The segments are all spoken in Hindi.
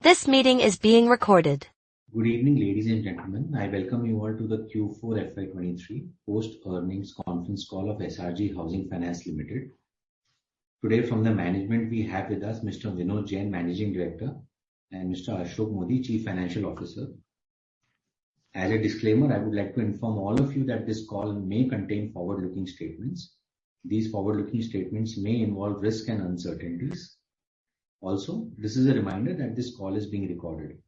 This meeting is being recorded. Good evening, ladies and gentlemen. I welcome you all to the Q4 FY23 post-earnings conference call of SRG Housing Finance Limited. Today from the management, we have with us Mr. Vinod Jain, Managing Director, and Mr. Ashok Modi, Chief Financial Officer. As a disclaimer, I would like to inform all of you that this call may contain forward-looking statements. These forward-looking statements may involve risk and uncertainties. Also, this is a reminder that this call is being recorded.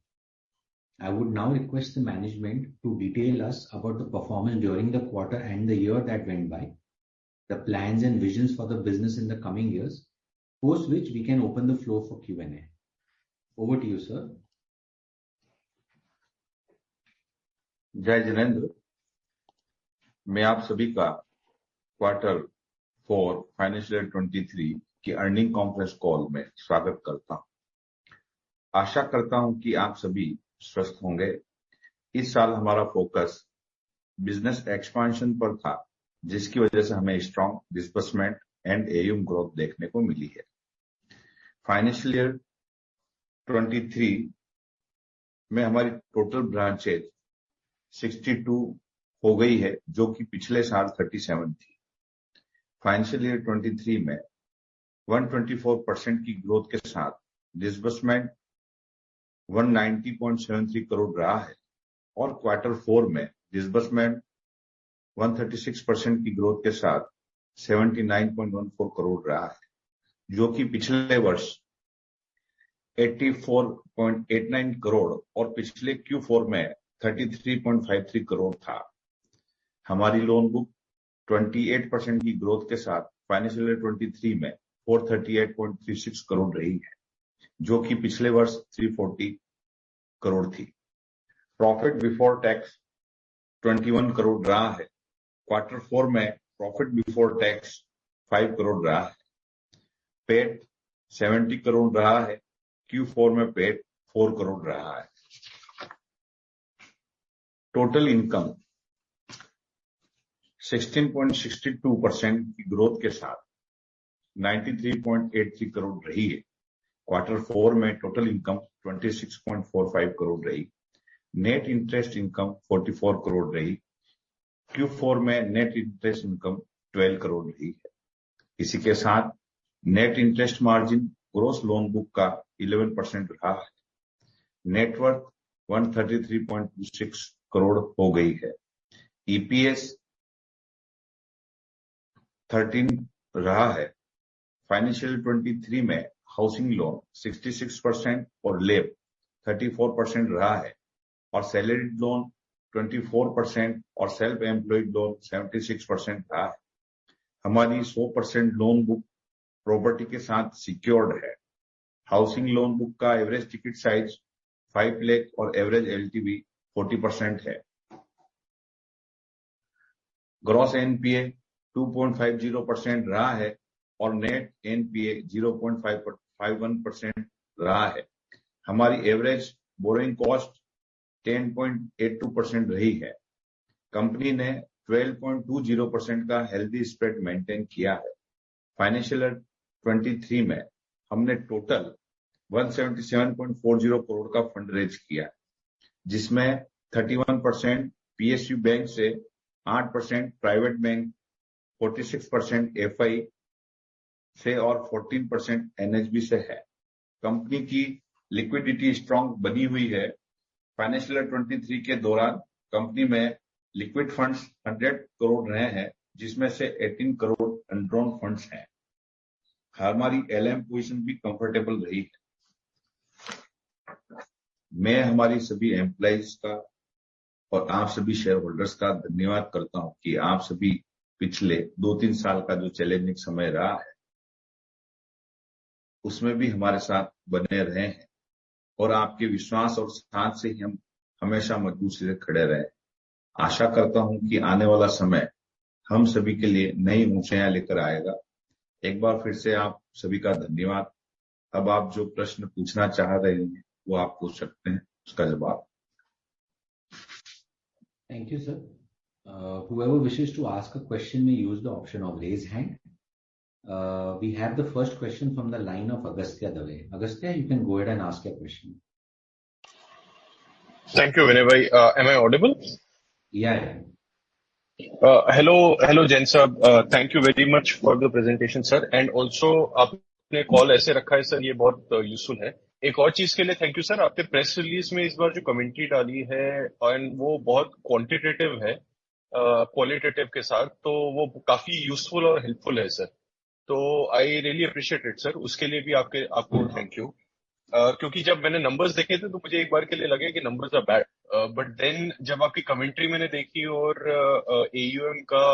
I would now request the management to detail us about the performance during the quarter and the year that went by, the plans and visions for the business in the coming years, post which we can open the floor for Q&A. Over to you, sir. जय जिनेंद्र, मैं आप सभी का क्वार्टर 4 फाइनेंशियल ईयर 23 की अर्निंग कॉन्फ्रेंस कॉल में स्वागत करता हूं। आशा करता हूं कि आप सभी स्वस्थ होंगे। इस साल हमारा फोकस बिजनेस एक्सपेंशन पर था, जिसकी वजह से हमें स्ट्रॉन्ग डिस्बर्समेंट एंड एयूम ग्रोथ देखने को मिली है। फाइनेंशियल ईयर 23 में हमारी टोटल ब्रांचेज 62 हो गई है, जो कि पिछले साल 37 थी। फाइनेंशियल ईयर 23 में 124% की ग्रोथ के साथ डिसबर्समेंट 190.73 करोड़ रहा है और क्वार्टर 4 में डिसबर्समेंट 136% की ग्रोथ के साथ 79.14 करोड़ रहा है, जो कि पिछले वर्ष 84.89 करोड़ और पिछले Q4 में 33.53 करोड़ था। हमारी लोन बुक 28% की ग्रोथ के साथ फाइनेंशियल ईयर 23 में 438.36 करोड़ रही है, जो कि पिछले वर्ष 340 करोड़ थी। प्रॉफिट बिफोर टैक्स 21 करोड़ रहा है। क्वार्टर 4 में प्रॉफिट बिफोर टैक्स 5 करोड़ रहा है। पेट 70 करोड़ रहा है। Q4 में पेट 4 करोड़ रहा है। टोटल इनकम 16.62% की ग्रोथ के साथ 93.83 करोड़ रही है। क्वार्टर 4 में टोटल इनकम 26.45 करोड़ रही। नेट इंटरेस्ट इनकम 44 करोड़ रही। Q4 में नेट इंटरेस्ट इनकम 12 करोड़ रही है। इसी के साथ net interest margin gross loan book का 11% रहा है। नेटवर्थ 133.26 करोड़ हो गई है। EPS 13 रहा है। फाइनेंशियल 23 में हाउसिंग लोन 66% और लेब 34% रहा है और सैलरीड लोन 24% और सेल्फ एम्प्लॉयड लोन 76% रहा है। हमारी 100% लोन बुक प्रॉपर्टी के साथ सिक्योर्ड है। हाउसिंग लोन बुक का एवरेज टिकट साइज 5 लाख और एवरेज LTV 40% है। ग्रॉस NPA 2.50% रहा है और नेट NPA 0.51% रहा है। हमारी एवरेज बोरोइंग कॉस्ट 10.82% रही है। कंपनी ने 12.20% का हेल्दी स्प्रेड मेंटेन किया है। फाइनेंशियल ईयर 23 में हमने टोटल 177.40 करोड़ का फंड रेज किया, जिसमें 31% PSU बैंक से, 8% प्राइवेट बैंक, 46% FI से और 14% NHB से है। कंपनी की लिक्विडिटी स्ट्रांग बनी हुई है। फाइनेंशियल ईयर 23 के दौरान कंपनी में लिक्विड फंड्स 100 करोड़ रहे हैं, जिसमें से 18 करोड़ अनड्रॉन फंड्स हैं। हमारी LM पोजीशन भी कंफर्टेबल रही है। मैं हमारी सभी एम्प्लॉइज का और आप सभी शेयर होल्डर्स का धन्यवाद करता हूं कि आप सभी पिछले 2-3 साल का जो चैलेंजिंग समय रहा है, उसमें भी हमारे साथ बने रहे हैं और आपके विश्वास और साथ से ही हम हमेशा मजबूती से खड़े रहे। आशा करता हूं कि आने वाला समय हम सभी के लिए नई ऊंचाइयां लेकर आएगा। एक बार फिर से आप सभी का धन्यवाद। अब आप जो प्रश्न पूछना चाह रहे हैं वो आप पूछ सकते हैं, उसका जवाब। Thank you, sir. Whoever wishes to ask a question may use the option of raise hand. We have the first question from the line of Agastya Dave. Agastya, you can go ahead and ask your question. Thank you, Vinay bhai. Am I audible? Yeah. Hello, Jain साहब. Thank you very much for the presentation, sir. And also आपने कॉल ऐसे रखा है सर, ये बहुत यूजफुल है. एक और चीज के लिए थैंक यू सर. आपने प्रेस रिलीज में इस बार जो कमेंट्री डाली है और वो बहुत क्वांटिटेटिव है क्वालिटेटिव के साथ, तो वो काफी यूजफुल और हेल्पफुल है सर. तो I really appreciate it sir. उसके लिए भी आपको थैंक यू. क्योंकि जब मैंने नंबर्स देखे थे तो मुझे एक बार के लिए लगे कि numbers are bad, but then जब आपकी कमेंट्री मैंने देखी और एयूएम का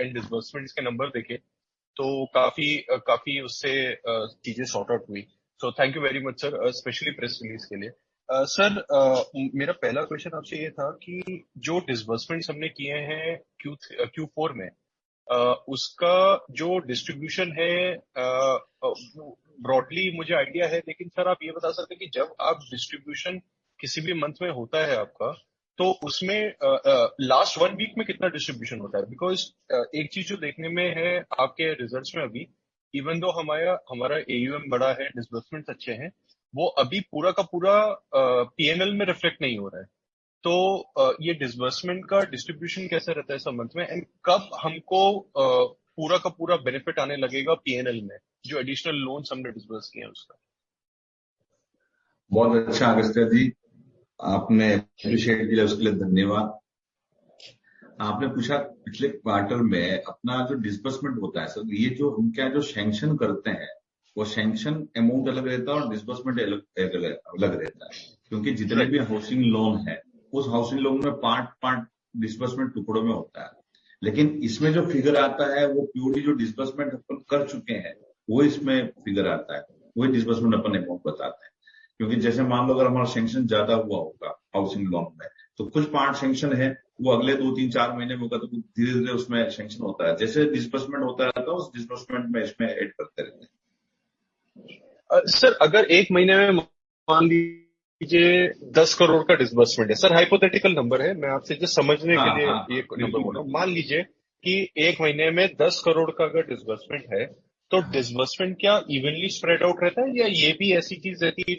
एंड डिसबर्समेंट्स के नंबर देखे तो काफी उससे चीजें सॉर्ट आउट हुई. So thank you very much sir, specially press release के लिए. सर मेरा पहला क्वेश्चन आपसे ये था कि जो डिसबर्समेंट्स हमने किए हैं Q4 में, उसका जो डिस्ट्रीब्यूशन है ब्रॉडली मुझे आइडिया है, लेकिन सर आप ये बता सकते हैं कि जब आप डिस्ट्रीब्यूशन किसी भी मंथ में होता है आपका, तो उसमें लास्ट 1 वीक में कितना डिस्ट्रीब्यूशन होता है? बिकॉज एक चीज जो देखने में है आपके रिजल्ट्स में अभी, इवन दो हमारा एयूएम बड़ा है, डिसबर्समेंट्स अच्छे हैं, वो अभी पूरा का पूरा पीएनएल में रिफ्लेक्ट नहीं हो रहा है. तो ये डिसबर्समेंट का डिस्ट्रीब्यूशन कैसे रहता है सब मंथ में, एंड कब हमको पूरा का पूरा बेनिफिट आने लगेगा पीएनएल में, जो एडिशनल लोन्स हमने डिसबर्स किए हैं उसका? बहुत अच्छा अगस्त्य जी, आपने अप्रिशिएट किया, उसके लिए धन्यवाद. आपने पूछा पिछले क्वार्टर में अपना जो डिसबर्समेंट होता है सर, ये जो हम क्या जो सैंक्शन करते हैं वो सैंक्शन अमाउंट अलग रहता है और डिसबर्समेंट अलग रहता है. क्योंकि जितने भी हाउसिंग लोन है उस हाउसिंग लोन में पार्ट डिसबर्समेंट टुकड़ों में होता है. लेकिन इसमें जो फिगर आता है वो प्योरली जो डिसबर्समेंट अपन कर चुके हैं वो इसमें फिगर आता है, वही डिसबर्समेंट अपन अमाउंट बताते हैं. क्योंकि जैसे मान लो अगर हमारा सैंक्शन ज्यादा हुआ होगा हाउसिंग लोन में, तो कुछ पार्ट सैंक्शन है वो अगले 2-3-4 महीने में होगा, तो धीरे धीरे उसमें सैंक्शन होता है. जैसे डिसबर्समेंट होता रहता है उस डिसबर्समेंट में इसमें ऐड करते रहते हैं. सर अगर एक महीने में मान लीजिए 10 करोड़ का डिसबर्समेंट है, सर हाइपोथेटिकल नंबर है, मैं आपसे जस्ट समझने के लिए ये नंबर बोल रहा हूँ. मान लीजिए कि एक महीने में 10 करोड़ का अगर डिसबर्समेंट है, तो डिसबर्समेंट क्या इवनली स्प्रेड आउट रहता है, या ये भी ऐसी चीज रहती है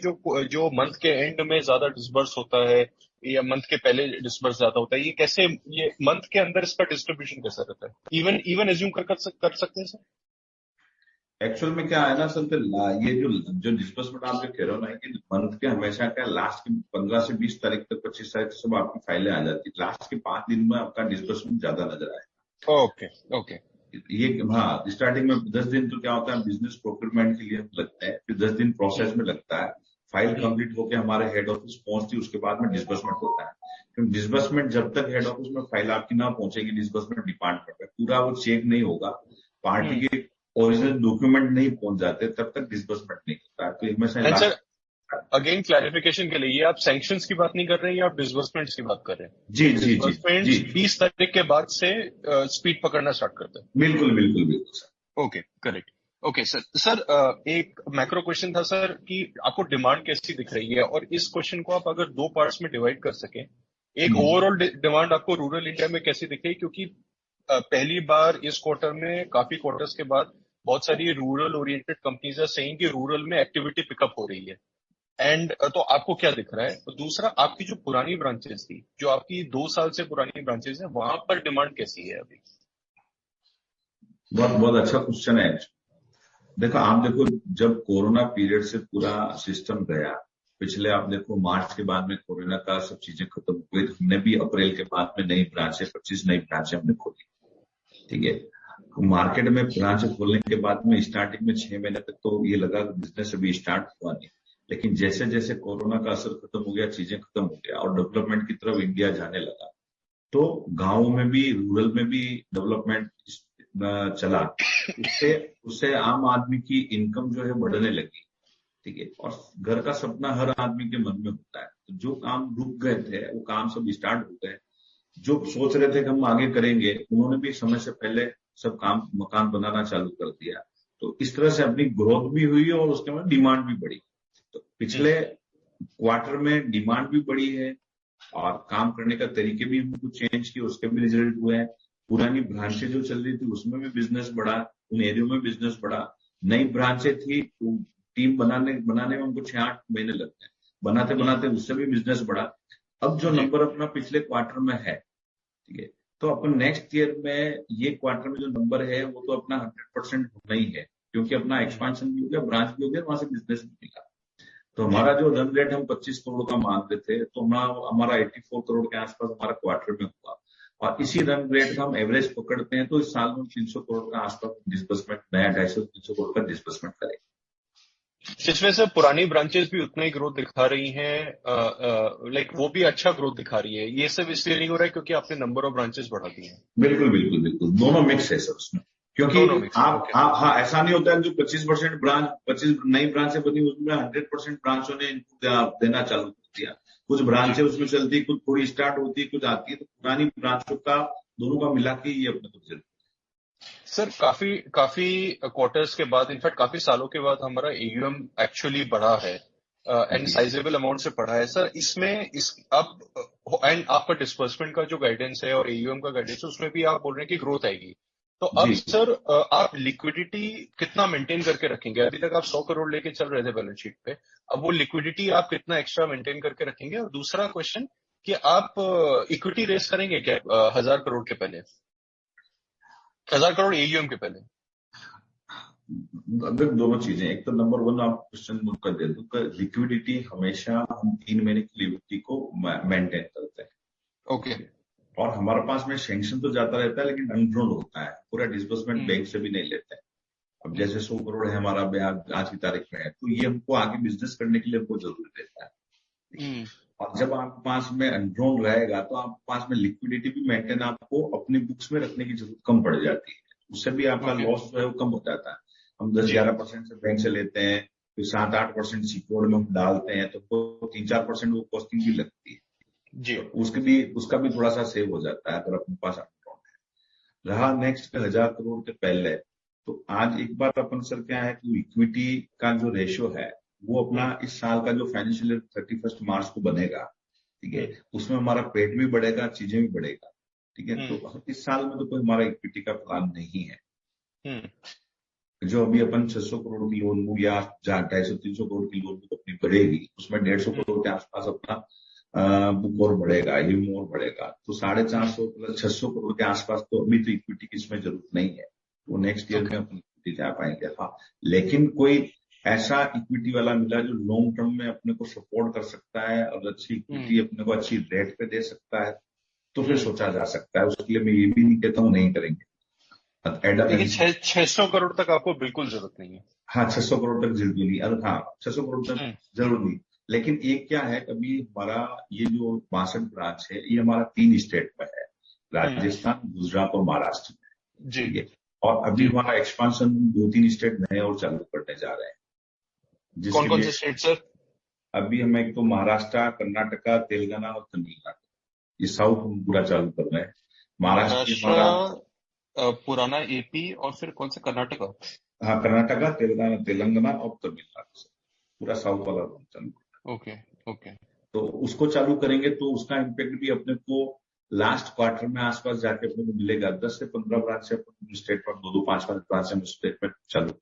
जो मंथ के एंड में ज्यादा डिसबर्स होता है या मंथ के पहले डिसबर्स ज्यादा होता है? ये कैसे, ये मंथ के अंदर इसका डिस्ट्रीब्यूशन कैसा रहता है? इवन एज्यूम कर सकते हैं सर? एक्चुअल में क्या है ना सर, फिर ये जो डिस्बर्समेंट आप जो कह रहे हो ना कि मंथ के हमेशा क्या लास्ट के 15 से 20 तारीख तक 25 तारीख तक सब आपकी फाइलें आ जाती है. लास्ट के 5 दिन में आपका डिस्बर्समेंट ज्यादा नजर आएगा. ओके. ये हाँ, स्टार्टिंग में 10 दिन तो क्या होता है बिजनेस प्रोक्योरमेंट के लिए लगते हैं, फिर 10 दिन प्रोसेस में लगता है, फाइल कंप्लीट होकर हमारे हेड ऑफिस पहुंचती है, उसके बाद में डिस्बर्समेंट होता है. क्योंकि डिस्बर्समेंट जब तक हेड ऑफिस में फाइल आपकी ना पहुंचेगी, डिस्बर्समेंट डिपार्टमेंट में पूरा वो चेक नहीं होगा, पार्टी के ओरिजिनल डॉक्यूमेंट नहीं पहुंच जाते, तब तक डिस्बर्समेंट नहीं होता है. तो हमेशा सर अगेन क्लैरिफिकेशन के लिए, ये आप सैंक्शंस की बात नहीं कर रहे हैं, या आप डिसबर्समेंट्स की बात कर रहे हैं? जी. डिसबर्समेंट्स 20 तारीख के बाद से स्पीड पकड़ना स्टार्ट करते हैं. बिल्कुल sir. Okay, correct. Okay sir, एक मैक्रो क्वेश्चन था सर कि आपको डिमांड कैसी दिख रही है, और इस क्वेश्चन को आप अगर 2 पार्ट्स में डिवाइड कर सकें. एक ओवरऑल डिमांड आपको रूरल इंडिया में कैसी दिख रही है, क्योंकि पहली बार इस क्वार्टर में काफी क्वार्टर्स के बाद बहुत सारी रूरल ओरिएंटेड कंपनीज है सेइंग कि रूरल में एक्टिविटी पिकअप हो रही है. एंड तो आपको क्या दिख रहा है? और दूसरा, आपकी जो पुरानी ब्रांचेस थी, जो आपकी 2 साल से पुरानी ब्रांचेस है, वहां पर डिमांड कैसी है अभी? बहुत अच्छा क्वेश्चन है. देखो आप देखो, जब कोरोना पीरियड से पूरा सिस्टम गया, पिछले आप देखो मार्च के बाद में कोरोना का सब चीजें खत्म हो गई, हमने भी अप्रैल के बाद में नई ब्रांचें 25 नई ब्रांचें हमने खोली. ठीक है, मार्केट में ब्रांच खोलने के बाद में स्टार्टिंग में 6 महीने तक तो ये लगा बिजनेस अभी स्टार्ट हुआ नहीं. लेकिन जैसे जैसे कोरोना का असर खत्म हो गया, चीजें खत्म हो गया और डेवलपमेंट की तरफ इंडिया जाने लगा, तो गांवों में भी रूरल में भी डेवलपमेंट चला. उससे आम आदमी की इनकम जो है बढ़ने लगी. ठीक है, और घर का सपना हर आदमी के मन में होता है. तो जो काम रुक गए थे वो काम सब स्टार्ट हो गए. जो सोच रहे थे कि हम आगे करेंगे, उन्होंने भी समय से पहले सब काम मकान बनाना चालू कर दिया. तो इस तरह से अपनी ग्रोथ भी हुई और उसके बाद डिमांड भी बढ़ी. तो पिछले क्वार्टर में डिमांड भी बढ़ी है और काम करने का तरीके भी कुछ चेंज किए, उसके भी रिजल्ट हुए हैं. पुरानी ब्रांचें जो चल रही थी उसमें भी बिजनेस बढ़ा, उन एरियो में बिजनेस बढ़ा. नई ब्रांचें थी तो टीम बनाने में हमको 6-8 महीने लगते हैं, बनाते उससे भी बिजनेस बढ़ा. अब जो जी नंबर अपना पिछले क्वार्टर में है, ठीक है, तो अपन नेक्स्ट ईयर में ये क्वार्टर में जो नंबर है वो तो अपना 100% होना ही है, क्योंकि अपना एक्सपांशन भी हो गया, ब्रांच भी हो गया, वहां से बिजनेस भी मिला। तो जी हमारा जो रन रेट हम 25 करोड़ का मान रहे थे, तो हमारा 84 करोड़ के आसपास हमारा क्वार्टर में हुआ। और इसी रन रेट का हम एवरेज पकड़ते हैं तो इस साल में 300 करोड़ का आसपास डिस्बर्समेंट, नया 250-300 करोड़ का डिस्बर्समेंट करेंगे। जिसमें से पुरानी ब्रांचेस भी उतना ही ग्रोथ दिखा रही हैं, लाइक वो भी अच्छा ग्रोथ दिखा रही है। ये सब इसलिए नहीं हो रहा है क्योंकि आपने नंबर ऑफ ब्रांचेस बढ़ा दिए हैं। बिल्कुल बिल्कुल बिल्कुल, दोनों मिक्स है सर उसमें। क्योंकि दोनों मिक्स है। ओके। आप हाँ, ऐसा नहीं होता है जो 25% ब्रांच, 25 नई ब्रांचें बनी उसमें 100% ब्रांचों ने इनपुट देना चालू कर दिया। कुछ जी ब्रांचें उसमें चलती, कुछ थोड़ी स्टार्ट होती, कुछ आती है, तो पुरानी ब्रांचों का दोनों का मिला के ये अपने को रिजल्ट। सर, काफी काफी क्वार्टर्स के बाद, इनफैक्ट काफी सालों के बाद हमारा एयूएम एक्चुअली बढ़ा है एंड जी साइजेबल अमाउंट से बढ़ा है सर। इसमें इस अब एंड आपका डिस्बर्समेंट का जो गाइडेंस है और एयूएम का गाइडेंस है उसमें भी आप बोल रहे हैं कि ग्रोथ आएगी। तो अब जी सर आप लिक्विडिटी कितना मेंटेन करके रखेंगे? अभी तक आप 100 करोड़ लेके चल रहे थे बैलेंस शीट पे, अब वो लिक्विडिटी आप कितना एक्स्ट्रा मेंटेन करके रखेंगे? और दूसरा क्वेश्चन कि आप इक्विटी रेस करेंगे क्या 1000 करोड़ के पहले, 1000 करोड़ एयूएम के पहले? अगर दोनों चीजें, एक तो नंबर वन आप क्वेश्चन नोट कर दे दो, लिक्विडिटी हमेशा हम 3 महीने की लिक्विडिटी को मेंटेन करते हैं। ओके। और हमारे पास में सैंक्शन तो जाता रहता है लेकिन अनड्रॉन होता है, पूरा डिस्बर्समेंट हम्म बैंक से भी नहीं लेते हैं। अब हम्म जैसे 100 करोड़ है हमारा ब्याज आज की तारीख में है, तो ये हमको आगे बिजनेस करने के लिए हमको जरूरी रहता है। हम्म और जब आपके पास में अनड्रॉन रहेगा तो आपके पास में लिक्विडिटी भी मेंटेन आपको अपनी बुक्स में रखने की जरूरत कम पड़ जाती है, उससे भी आपका ओके। लॉस जो है वो कम हो जाता है। हम 10-11% से बैंक से लेते हैं, फिर 7-8% सिक्योर्ड में हम डालते हैं, तो 3-4% वो कॉस्टिंग भी लगती है, जी तो उसका भी थोड़ा सा सेव हो जाता है अगर अपने पास अनड्रॉन है। रहा नेक्स्ट पे 1000 करोड़ के पहले, तो आज एक बार अपन सर क्या है कि इक्विटी का जो रेशियो है वो अपना इस साल का जो फाइनेंशियल ईयर 31 मार्च को बनेगा, ठीक है, हम्म उसमें हमारा पेट भी बढ़ेगा, चीजें भी बढ़ेगा, ठीक है। हम्म तो इस साल में तो कोई हमारा इक्विटी का प्लान नहीं है। हम्म जो अभी अपन 600 करोड़ की लोन बुक या 250-300 करोड़ की लोन बुक अपनी बढ़ेगी, उसमें 150 हम्म करोड़ के आसपास अपना बुक और बढ़ेगा, ये और बढ़ेगा, तो 450 प्लस 600 करोड़ के आसपास, तो अभी तो इक्विटी की इसमें जरूरत नहीं है, वो नेक्स्ट ईयर में ओके। अपन इक्विटी जा पाएंगे। हाँ, लेकिन कोई ऐसा इक्विटी वाला मिला जो लॉन्ग टर्म में अपने को सपोर्ट कर सकता है और अच्छी हम्म इक्विटी अपने को अच्छी रेट पे दे सकता है, तो फिर हम्म सोचा जा सकता है। उसके लिए मैं ये भी नहीं कहता हूँ नहीं करेंगे। लेकिन 600 करोड़ तक आपको बिल्कुल जरूरत नहीं है? हाँ, 600 करोड़ तक जरूरी नहीं, अरे हाँ 600 करोड़ तक हम्म जरूर नहीं। लेकिन एक क्या है, कभी हमारा ये जो 62 ब्रांच है ये हमारा 3 स्टेट में है, हम्म राजस्थान, गुजरात और महाराष्ट्र में, जी ठीक है। और अभी जी। हमारा एक्सपांशन 2-3 स्टेट नए और चालू करने जा रहे हैं, कौन जिसके कौन लिए से स्टेट सर? अभी हम एक तो महाराष्ट्र, कर्नाटका, तेलंगाना और तमिलनाडु, ये साउथ हम पूरा चालू कर रहे हैं। महाराष्ट्र की महाराष्ट्र, हमारा, पुराना एपी और फिर कौन सा कर्नाटका? हाँ कर्नाटका, तेलंगाना और तमिलनाडु से पूरा साउथ वाला चालू। Okay okay. तो उसको चालू करेंगे तो उसका इम्पैक्ट भी अपने को लास्ट क्वार्टर में आसपास जाके अपने को मिलेगा। 10 से 15 ब्रांच से स्टेट पर 2-2, 5-5 ब्रांच हम स्टेट में चालू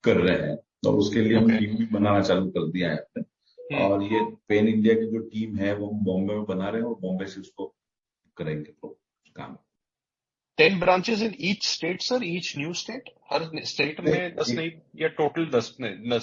कर रहे हैं, और उसके लिए हम ओके। टीम भी बनाना चालू कर दिया है अपने। और ये पेन इंडिया की जो टीम है वो हम बॉम्बे में बना रहे हैं और बॉम्बे से उसको करेंगे तो काम। 10 branches in each state sir, each new state? Her state में 10 नहीं, या टोटल 10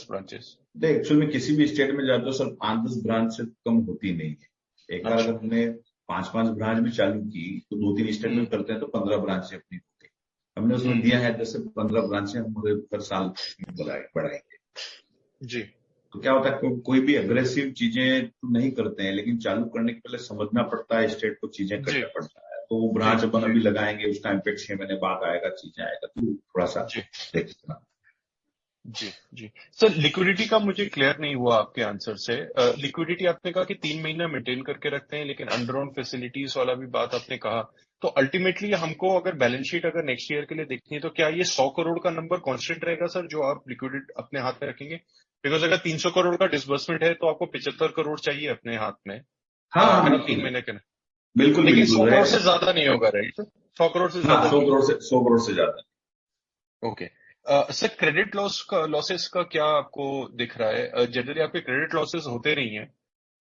ब्रांचेस? एक्चुअली में किसी भी स्टेट में जाते हो सर 5-10 ब्रांच से कम होती नहीं है। एक बार अच्छा। अगर हमने 5-5 ब्रांच भी चालू की तो 2-3 स्टेट में करते हैं तो 15 ब्रांच से अपनी होती है। हमने उसमें दिया है 10 से 15 ब्रांचें हम हर साल बढ़ाएंगे। जी तो क्या होता है, कोई भी अग्रेसिव चीजें तो नहीं करते हैं, लेकिन चालू करने के पहले समझना पड़ता है, स्टेट को चीजें जी करना पड़ता है। तो वो जी ब्रांच अपन अभी लगाएंगे, उसका इम्पैक्ट 6 महीने बाद आएगा, चीजें आएगा, तो थोड़ा सा जी देखना। जी जी। सर, लिक्विडिटी का मुझे क्लियर नहीं हुआ आपके आंसर से। लिक्विडिटी आपने कहा कि 3 महीना मेंटेन करके रखते हैं, लेकिन अंडरऑन फैसिलिटीज वाला भी बात आपने कहा। तो अल्टीमेटली हमको अगर बैलेंस शीट अगर नेक्स्ट ईयर के लिए देखनी है तो क्या ये 100 करोड़ का नंबर कांस्टेंट रहेगा सर, जो आप लिक्विडिटी अपने हाथ में रखेंगे? बिकॉज अगर 300 करोड़ का डिसबर्समेंट है तो आपको 75 करोड़ चाहिए अपने हाथ में, हाँ हाँ अगर आप 3 बिल्कुल महीने के। बिल्कुल लेकिन 100 बिल्कुल करोड़ रहेगा। से ज्यादा नहीं होगा, राइट? 100 करोड़ से हाँ, ज्यादा नहीं होगा। 100 करोड़ से ज्यादा। ओके। सर, क्रेडिट लॉसेस का क्या आपको दिख रहा है? जनरली आपके क्रेडिट लॉसेस होते नहीं है,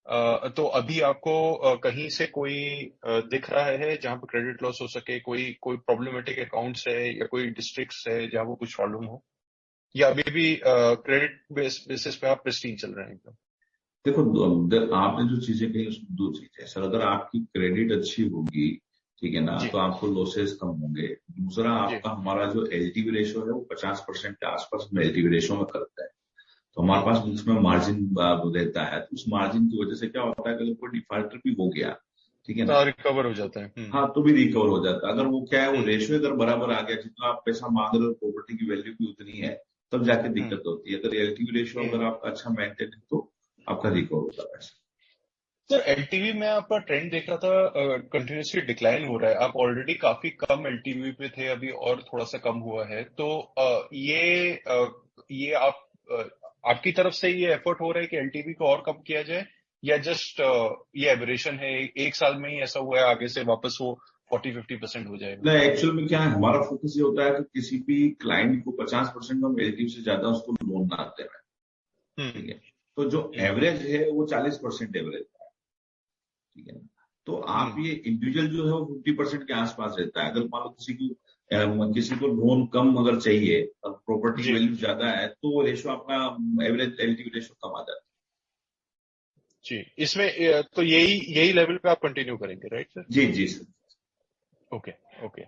तो अभी आपको कहीं से कोई दिख रहा है जहां पे क्रेडिट लॉस हो सके, कोई कोई प्रॉब्लमेटिक अकाउंट्स है या कोई डिस्ट्रिक्ट्स है जहां वो कुछ प्रॉब्लम हो, या अभी भी क्रेडिट बेसिस पे आप प्रेस्टीज चल रहे हैं एकदम? देखो, आपने जो चीजें कही उसमें दो चीजें हैं सर। अगर आपकी क्रेडिट अच्छी होगी, ठीक है ना, जी तो आपको लॉसेस कम होंगे। दूसरा, जी। आपका हमारा जो एलटीवी रेशियो है वो 50% के आसपास में एलटीवी रेशियो में करता है। तो हमारे पास हम्म। उसमें मार्जिन रहता है। तो उस मार्जिन की वजह से क्या होता है, अगर कोई डिफॉल्टर भी हो गया, ठीक है ना, रिकवर हो जाता है। हाँ, तो भी रिकवर हो जाता है। अगर वो क्या है, वो हम्म रेशियो अगर बराबर आ गया, जितना आप पैसा मांग रहे हो प्रॉपर्टी की वैल्यू भी उतनी है, तब जाके हम्म दिक्कत होती है। अगर एलटीवी रेशियो हम्म। अगर आपका अच्छा मेंटेन है तो आपका रिकवर होता है पैसा। सर एलटीवी में आपका ट्रेंड देख रहा था कंटिन्यूसली डिक्लाइन हो रहा है, आप ऑलरेडी काफी कम एलटीवी पे थे, अभी और थोड़ा सा कम हुआ है, तो ये आप आपकी तरफ से ये एफर्ट हो रहा है कि एलटीवी को और कम किया जाए, या जस्ट ये एबरेशन है, एक साल में ही ऐसा हुआ है, आगे से वापस वो 40-50% हो जाएगा? नहीं, एक्चुअल में क्या है, हमारा फोकस ये होता है कि किसी भी क्लाइंट को 50% हम एलटीवी से ज्यादा उसको लोन ना दें। हम्म ठीक है, तो जो हम्म एवरेज है वो 40% एवरेज है। ठीक है, तो आप हम्म। ये इंडिविजुअल जो है वो 50% के आसपास रहता है। अगर मान लो किसी को लोन कम अगर चाहिए और प्रॉपर्टी जी वैल्यू ज्यादा है, तो वो रेशो अपना एवरेज एलटीवी रेशो कम आ जाता जी। इसमें तो यही यही लेवल पे आप कंटिन्यू करेंगे, राइट सर? है। जी जी सर। Okay okay.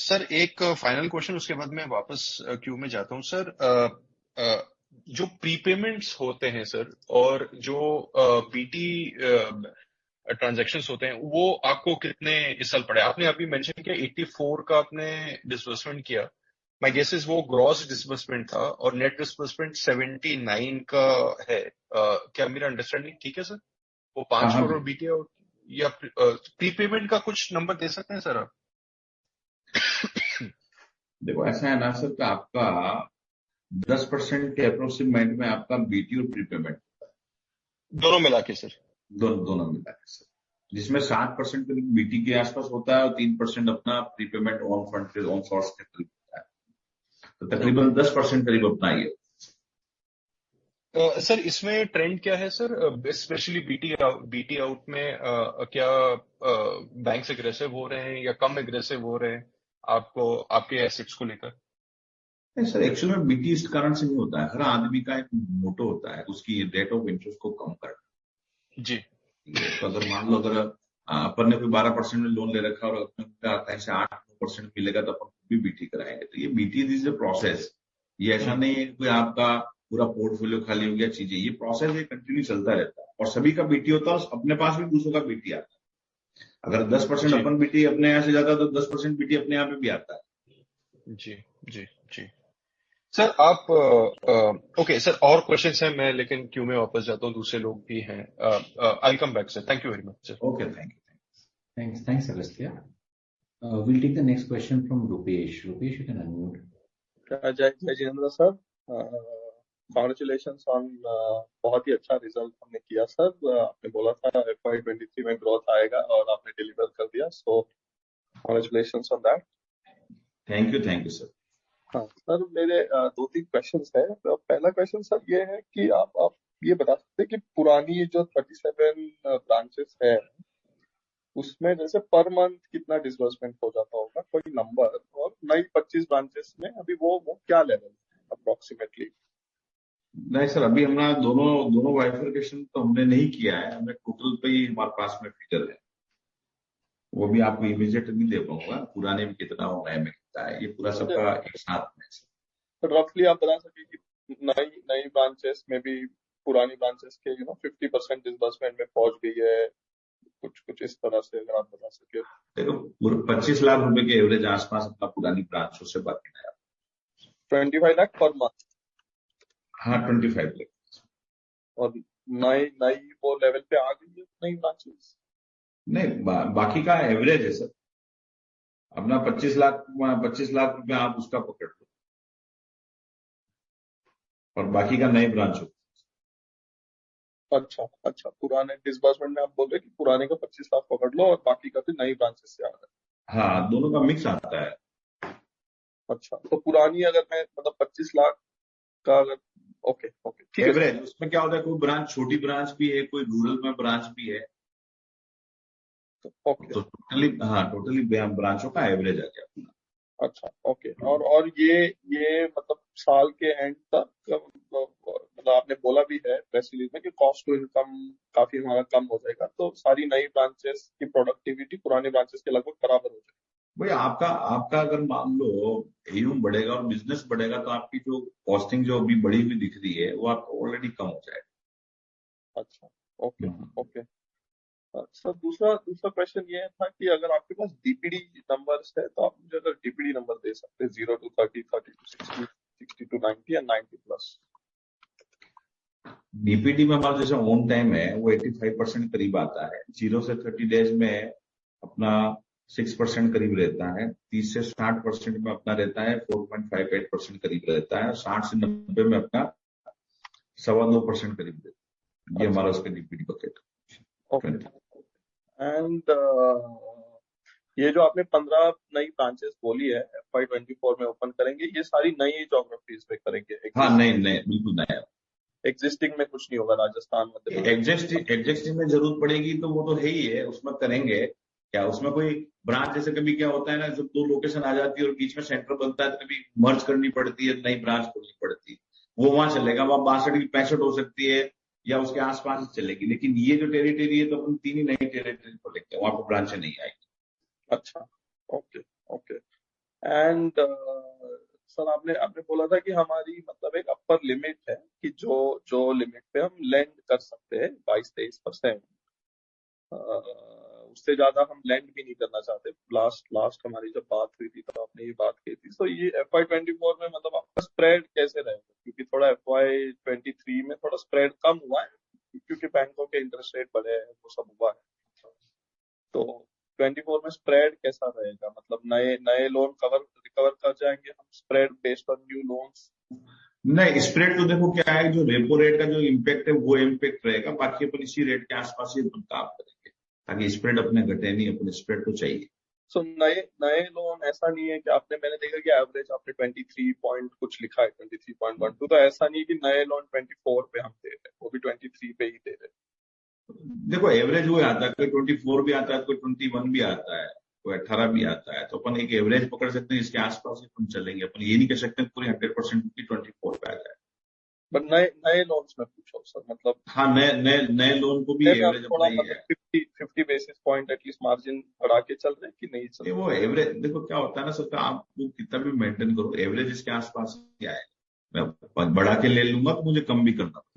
सर एक फाइनल क्वेश्चन, उसके बाद मैं वापस क्यू में जाता हूँ सर। जो प्रीपेमेंट्स होते हैं सर, और जो बीटी ट्रांजैक्शंस होते हैं, वो आपको कितने इस साल पड़े? आपने अभी मेंशन किया 84 का आपने डिसबर्समेंट किया। माय गेस इज वो ग्रॉस डिसबर्समेंट था, और नेट डिसबर्समेंट 79 का है। क्या मेरा अंडरस्टैंडिंग ठीक है सर? वो हाँ 5 हाँ, करोड़ बीटी आउट, या प्रीपेमेंट का कुछ नंबर दे सकते हैं सर आप? देखो ऐसा है ना सर, कि आपका 10% के अप्रोक्सीमेट में आपका बीटी और प्रीपेमेंट, दोनों मिला के सर? दोनों दोनों मिला के सर, जिसमें 7% करीब बीटी के आसपास होता है और 3% अपना प्रीपेमेंट ऑन फंड के ऑन सोर्स के करीब होता है। तो ओके। तकरीबन 10% करीब अपना ये। सर इसमें ट्रेंड क्या है सर, स्पेशली बीटी आउट में? क्या बैंक्स एग्रेसिव हो रहे हैं या कम एग्रेसिव हो रहे हैं आपको, आपके एसेट्स को लेकर? नहीं सर, एक्चुअल में बीटी इस कारण से नहीं होता है। हर आदमी का एक मोटो होता है उसकी रेट ऑफ इंटरेस्ट को कम करना। जी ठीक है, तो अगर मान लो, अगर अपन ने कोई 12% में लोन ले रखा और अपने का कहीं से 8-9% मिलेगा, तो अपन भी बीटी कराएंगे। तो ये बीटी इज ए प्रोसेस। ये ऐसा हम्म। नहीं है कि कोई आपका पूरा पोर्टफोलियो खाली हो गया चीजें। ये प्रोसेस ये कंटिन्यू चलता रहता है, और सभी का बीटी होता है, अपने पास भी दूसरों का बीटी आता है। अगर 10% जी अपन बीटी अपने यहाँ से जाता है, तो 10% बीटी अपने यहाँ पे भी आता है। जी जी जी। सर आप ओके सर, और क्वेश्चंस हैं मैं, लेकिन क्यू में वापस जाता हूँ, दूसरे लोग भी हैं। I come back sir, thank you very much sir. Okay, thank you. Thanks, Agastya. We'll take the next question from Rupesh. Rupesh, you can unmute. जय जय जिनेन्द्र सर, कॉन्ग्रेचुलेशंस ऑन बहुत ही अच्छा रिजल्ट हमने किया सर। आपने बोला था FY23 में ग्रोथ आएगा और आपने डिलीवर कर दिया, सो congratulations on that. Thank you sir. हाँ सर, मेरे 2-3 क्वेश्चंस है। तो पहला क्वेश्चन सर ये है कि आप ये बता सकते हैं कि पुरानी जो 37 ब्रांचेस है उसमें जैसे पर मंथ कितना डिसबर्समेंट हो जाता होगा, कोई नंबर, और नई 25 ब्रांचेस में अभी वो क्या लेवल है अप्रोक्सीमेटली? नहीं सर, अभी हमारा दोनों दोनों बाइफरकेशन तो हमने नहीं किया है। हमें टोटल पे ही हमारे पास में फिगर है। वो भी आपको इमीडिएट नहीं दे पाऊंगा, पुराने में कितना हो, नए में कितना है, ये पूरा सबका एक साथ में है सर। रफली आप बता सके कि नई नई ब्रांचेस में भी पुरानी ब्रांचेस के 50% डिसबर्समेंट में पहुंच गई है, कुछ कुछ इस तरह से अगर आप बता सके। देखो, 25 लाख रुपए के एवरेज आसपास अपना पुरानी ब्रांचों से बाकी नया। 25 लाख पर मंथ? हाँ, 25 लाख। और नई नई वो लेवल पे आ गई है नई ब्रांचेस? नहीं, बाकी का एवरेज है सर। अपना 25 लाख रुपए आप उसका पकड़ लो, और बाकी का नई ब्रांच हो। अच्छा अच्छा, पुराने डिसबर्समेंट में आप बोल रहे हैं कि पुराने का 25 लाख पकड़ लो और बाकी का फिर नई ब्रांचेस से आ रहा हाँ, दोनों का मिक्स आता है। है। अच्छा, तो पुरानी अगर मैं मतलब 25 लाख का अगर ओके ओके, ठीक है। एवरेज उसमें क्या होता है, कोई ब्रांच छोटी ब्रांच भी है, कोई रूरल में ब्रांच भी है, ओके, तो टोटली ब्रांचों का एवरेज आ गया अपना। अच्छा, ओके। और ये मतलब साल के एंड तक मतलब आपने बोला भी है प्रेस रिलीज में कि कॉस्ट टू इनकम काफी हमारा कम हो जाएगा, तो सारी नई ब्रांचेस की प्रोडक्टिविटी पुरानी ब्रांचेस के लगभग बराबर हो जाएगी। भाई आपका आपका अगर मान लो एयूम बढ़ेगा और बिजनेस बढ़ेगा, तो आपकी जो कॉस्टिंग जो अभी बढ़ी हुई दिख रही है वो आपको ऑलरेडी कम हो अच्छा, ओके जाएगा। ओके। सर दूसरा दूसरा क्वेश्चन ये था कि अगर आपके पास डीपीडी नंबर्स है तो आप मुझे अगर डीपीडी नंबर दे सकते हैं 0 to 30, 30 to 60, 60 to 90 या 90+। डीपीडी में हमारा जैसे ऑन टाइम है वो 85% करीब आता है, 0 से 30 डेज में अपना 6% करीब रहता है, 30 से 60% में अपना रहता है 4.58% करीब रहता है, 60 से 90 में अपना 2.25% करीब रहता है। ये अच्छा, हमारा उसका डीपीडी बकेट। ओके। एंड ये जो आपने 15 नई ब्रांचेस बोली है FY24 में ओपन करेंगे, ये सारी नई ज्योग्राफीज पे करेंगे? हाँ, नहीं नहीं बिल्कुल नया। एग्जिस्टिंग में कुछ नहीं होगा, राजस्थान, मध्य प्रदेश? एग्जिस्टिंग में जरूरत पड़ेगी तो वो तो है ही है, उसमें करेंगे क्या। उसमें कोई ब्रांच जैसे कभी क्या होता है ना, जब 2 लोकेशन आ जाती है और बीच में सेंटर बनता है तो कभी मर्ज करनी पड़ती है, नई ब्रांच खोलनी पड़ती है, वो वहां चलेगा, वहां 62 की 65 हो सकती है या उसके आसपास ही चलेगी। लेकिन ये जो टेरिटरी है तो अपन 3 ही नई टेरिटरी खोलेंगे, वहां पर ब्रांचें नहीं आएगी। अच्छा, ओके ओके। एंड सर आपने आपने बोला था कि हमारी मतलब एक अपर लिमिट है कि जो जो लिमिट पे हम लेंड कर सकते हैं 22-23%, उससे ज्यादा हम लेंड भी नहीं करना चाहते। लास्ट लास्ट हमारी जब बात हुई थी तो आपने ये बात कही थी। तो ये FY24 में मतलब आपका स्प्रेड कैसे रहेगा, क्योंकि थोड़ा FY23 में थोड़ा स्प्रेड कम हुआ है क्योंकि बैंकों के इंटरेस्ट रेट बढ़े हैं, वो सब हुआ है। तो 24 में स्प्रेड कैसा रहेगा, मतलब नए नए लोन रिकवर कर जाएंगे हम spread based on new loans? नहीं, स्प्रेड तो देखो क्या है, जो रेपो रेट का जो इम्पैक्ट है वो इम्पैक्ट रहेगा, बाकी अपन इसी रेट के आसपास ही अपन काम करेंगे ताकि स्प्रेड अपने घटे नहीं, अपने स्प्रेड तो चाहिए। सो नए नए लोन ऐसा नहीं है कि आपने, मैंने देखा कि एवरेज आपने 23 पॉइंट कुछ लिखा है, 23.12, तो ऐसा नहीं है कि नए लोन 24 पे हम दे रहे हैं, वो भी 23 पे ही दे रहे हैं। देखो एवरेज वो आता है, कोई 24 भी आता है, कोई 21 भी आता है, कोई 18 भी आता है, तो अपन एक एवरेज पकड़ सकते हैं, इसके आसपास ही अपन चलेंगे। अपन ये नहीं कह सकते पूरी 100% की 24 पे आ जाए। बट नए नए लोन्स में पूछो सर, मतलब हाँ, नए नए नए लोन को भी नए में आप एवरेज अपना थोड़ा ही है। मतलब 50 बेसिस पॉइंट एटलीस्ट मार्जिन बढ़ा के चल रहे हैं कि नहीं चल ये रहे? वो एवरेज देखो क्या होता है ना सबका, आप वो कितना भी मेंटेन करो, एवरेज इसके आसपास ही आएगा। मैं बढ़ा के ले लूंगा तो मुझे कम भी करना पड़ेगा।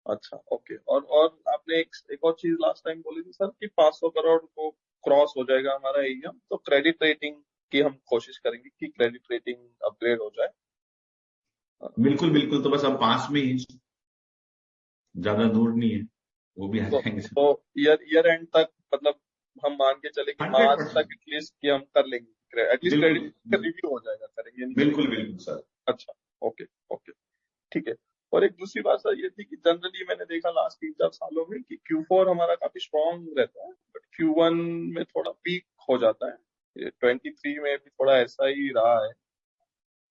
अच्छा, ओके। और आपने एक और चीज लास्ट टाइम बोली थी सर कि 500 करोड़ को क्रॉस हो जाएगा हमारा एम, तो क्रेडिट रेटिंग की हम कोशिश करेंगे कि क्रेडिट रेटिंग अपग्रेड हो जाए। बिल्कुल बिल्कुल, तो बस अब पास में ही, ज्यादा दूर नहीं है, वो भी आ जाएंगे। तो ईयर एंड तक मतलब हम मान के चले कि मार्च तक 100%। एटलीस्ट कि हम कर लेंगे, एटलीस्ट बिल्कुल क्रेडिट रिव्यू हो जाएगा, करेंगे नहीं बिल्कुल करेंगे? बिल्कुल सर। अच्छा, ओके ओके, ठीक है। और एक दूसरी बात सर ये थी कि जनरली मैंने देखा लास्ट 3-4 सालों में कि Q4 हमारा काफी स्ट्रांग रहता है, बट Q1 में थोड़ा वीक हो जाता है। 23 में भी थोड़ा ऐसा ही रहा है,